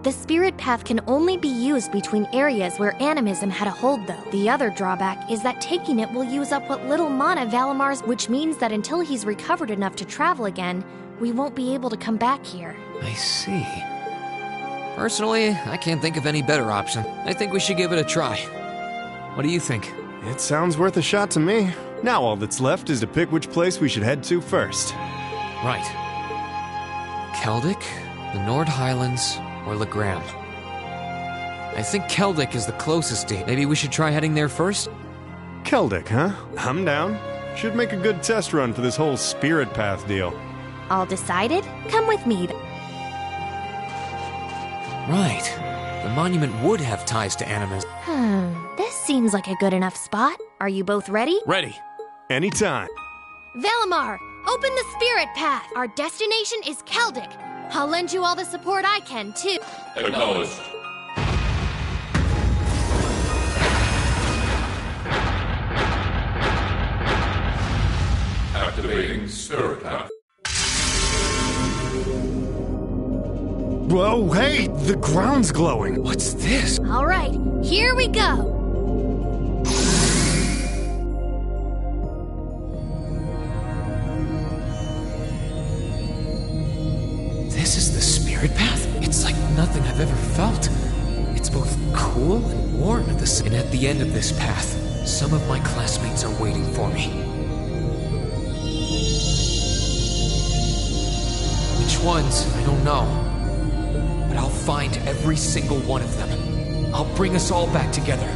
The spirit path can only be used between areas where animism had a hold, though. The other drawback is that taking it will use up what little mana Valimar's, which means that until he's recovered enough to travel again, we won't be able to come back here. I see. Personally, I can't think of any better option. I think we should give it a try. What do you think? It sounds worth a shot to me. Now all that's left is to pick which place we should head to first. Right. Celtic, the Nord Highlands, or Legram. I think Celtic is the closest to. Maybe we should try heading there first? Celtic, huh? I'm down. Should make a good test run for this whole spirit path deal. All decided? Come with me. Right. The monument would have ties to animism. This seems like a good enough spot. Are you both ready? Ready. Anytime. Valimar, open the spirit path. Our destination is Celtic. I'll lend you all the support I can, too. Acknowledged. Activating spirit path. Whoa, hey, the ground's glowing. What's this? All right, here we go. This is the spirit path? It's like nothing I've ever felt. It's both cool and warm at the same. And at the end of this path, some of my classmates are waiting for me. Which ones? I don't know. But I'll find every single one of them. I'll bring us all back together.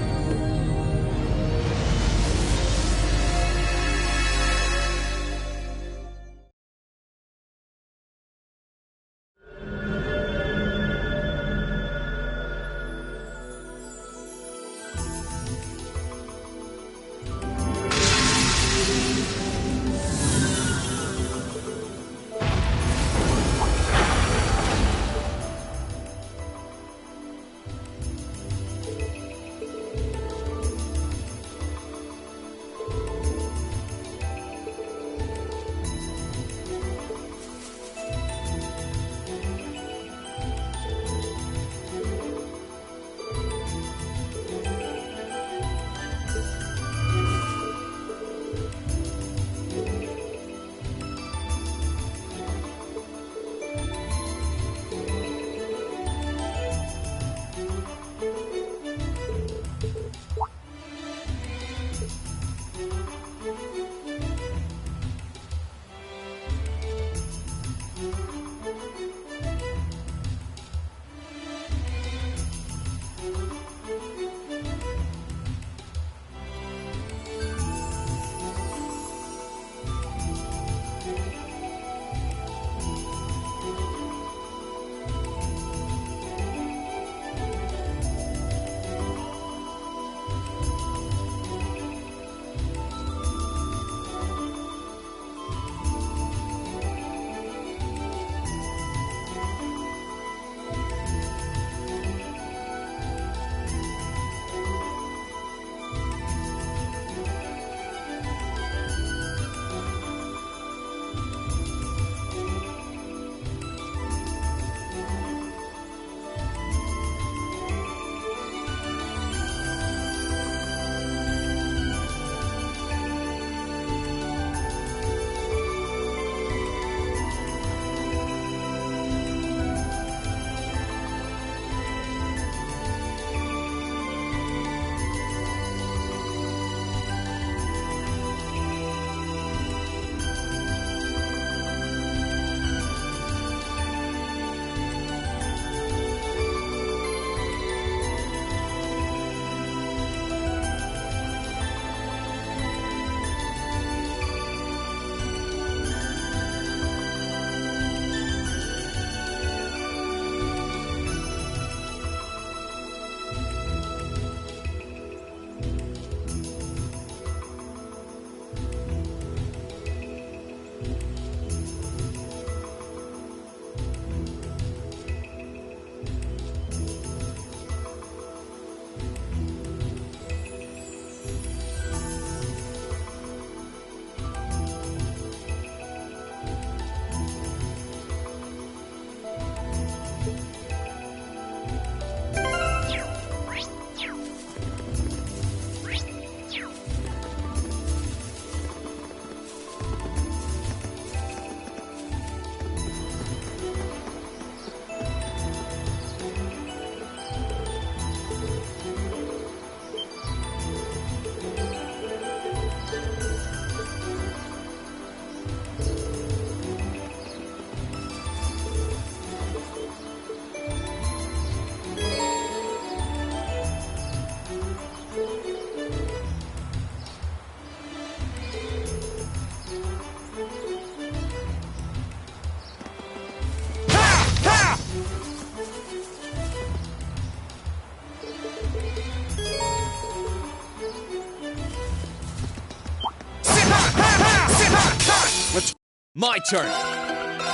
My turn.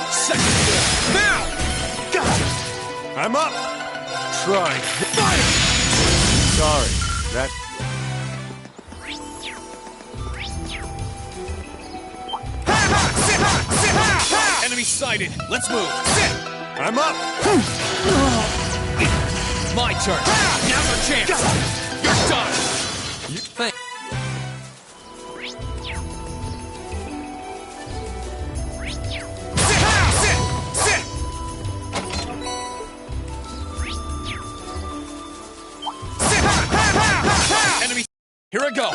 Second form. Now! Gotcha! I'm up! Try. Fire! Sorry, that... Enemy sighted. Let's move. I'm up! My turn. Now's our chance. You're done. Thank. Enemy. Here I go.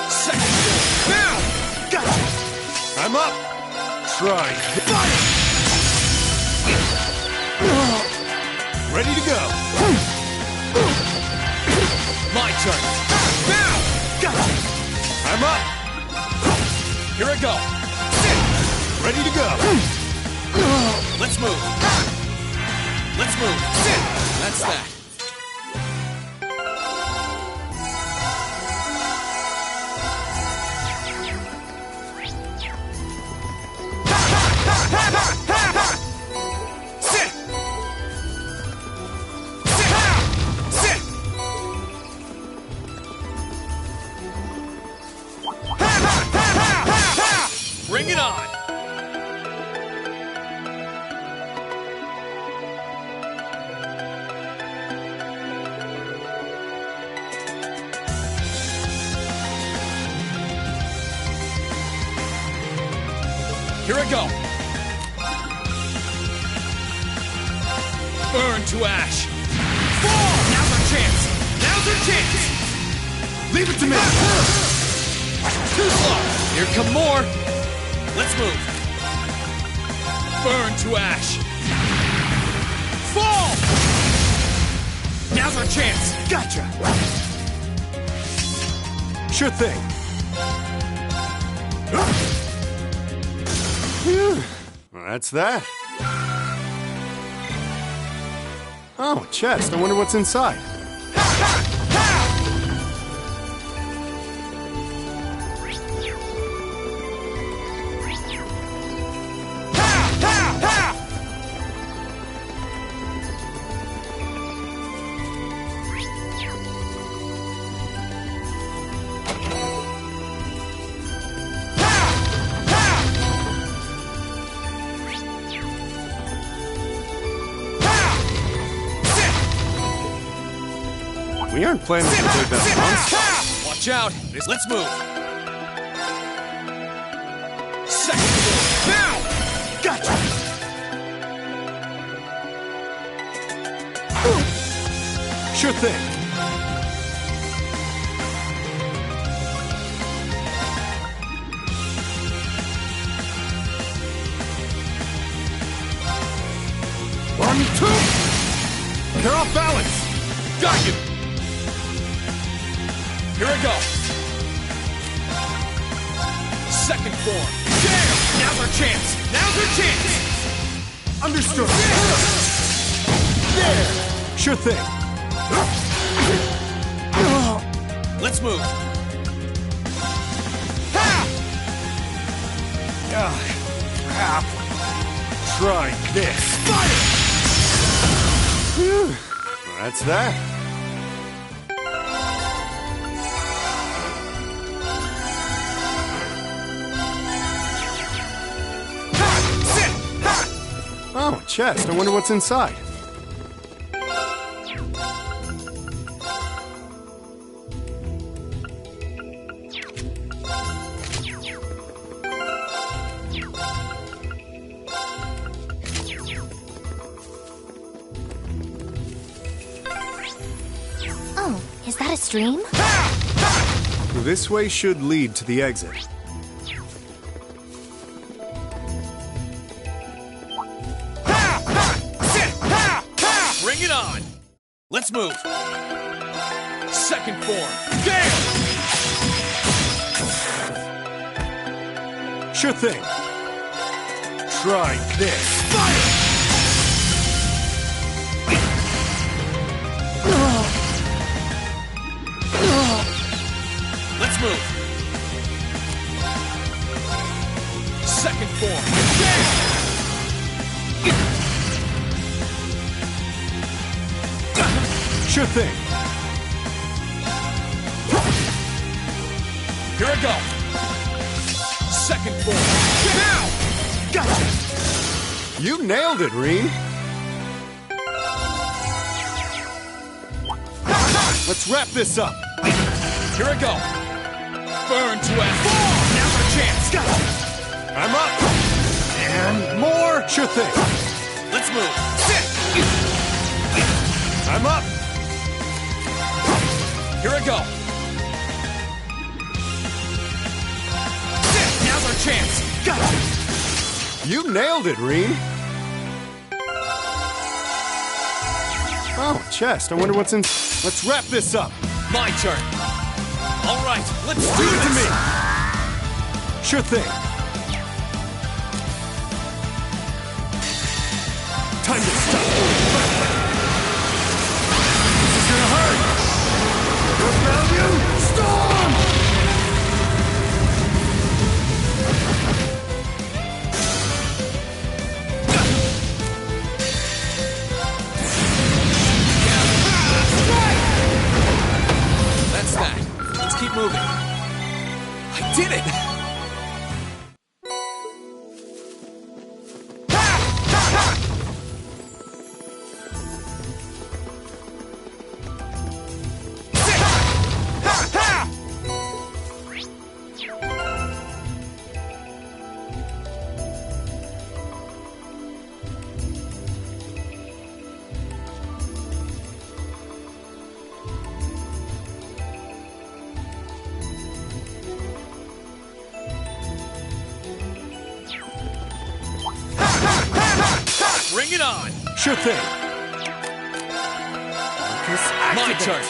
Second. Now. Gotcha. I'm up. Try. Fire. Ready to go. My turn. Now. Gotcha. I'm up. Here I go. Ready to go. Let's move. Let's move. That's that. Bring it on! Here I go! Burn to ash! Fall! Now's our chance! Now's our chance! Leave it to me! Too slow! Here come more! Let's move! Burn to ash! Fall! Now's our chance! Gotcha! Sure thing. Phew. Well, that's that. Oh, a chest. I wonder what's inside. We aren't planning to take that once. Watch out! Let's move! Second floor! Now! Gotcha! Sure thing. One, two! They're off balance! Got you! Here I go. Second form. Damn! Now's our chance. Now's our chance. Understood. There. Sure thing. Let's move. Crap. Try this. Fire! Well, that's that. Oh, a chest. I wonder what's inside. Oh, is that a stream? This way should lead to the exit. Bring it on! Let's move! Second form. Damn! Sure thing. Try this. Fire! Let's move! Second form. Sure thing. Here I go. Second form. Now! Gotcha! You nailed it, Reen. Let's wrap this up. Here I go. Burn to F4. Now's our chance. Gotcha! I'm up. And more. Sure thing. Let's move. Sit. I'm up. Here I go. Sit. Now's our chance. Gotcha! You nailed it, Reen. Oh, chest. I wonder what's in... Let's wrap this up. My turn. All right, let's do Give it this. to me. Sure thing. Time to stop. This is gonna hurt. What about you? Storm! That's that. Let's keep moving. I did it! Bring it on! Sure thing. My turn!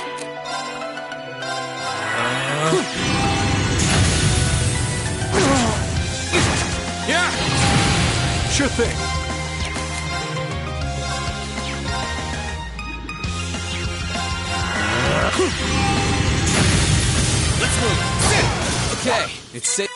Yeah! Sure thing. Let's move. Sit! Okay, it's safe.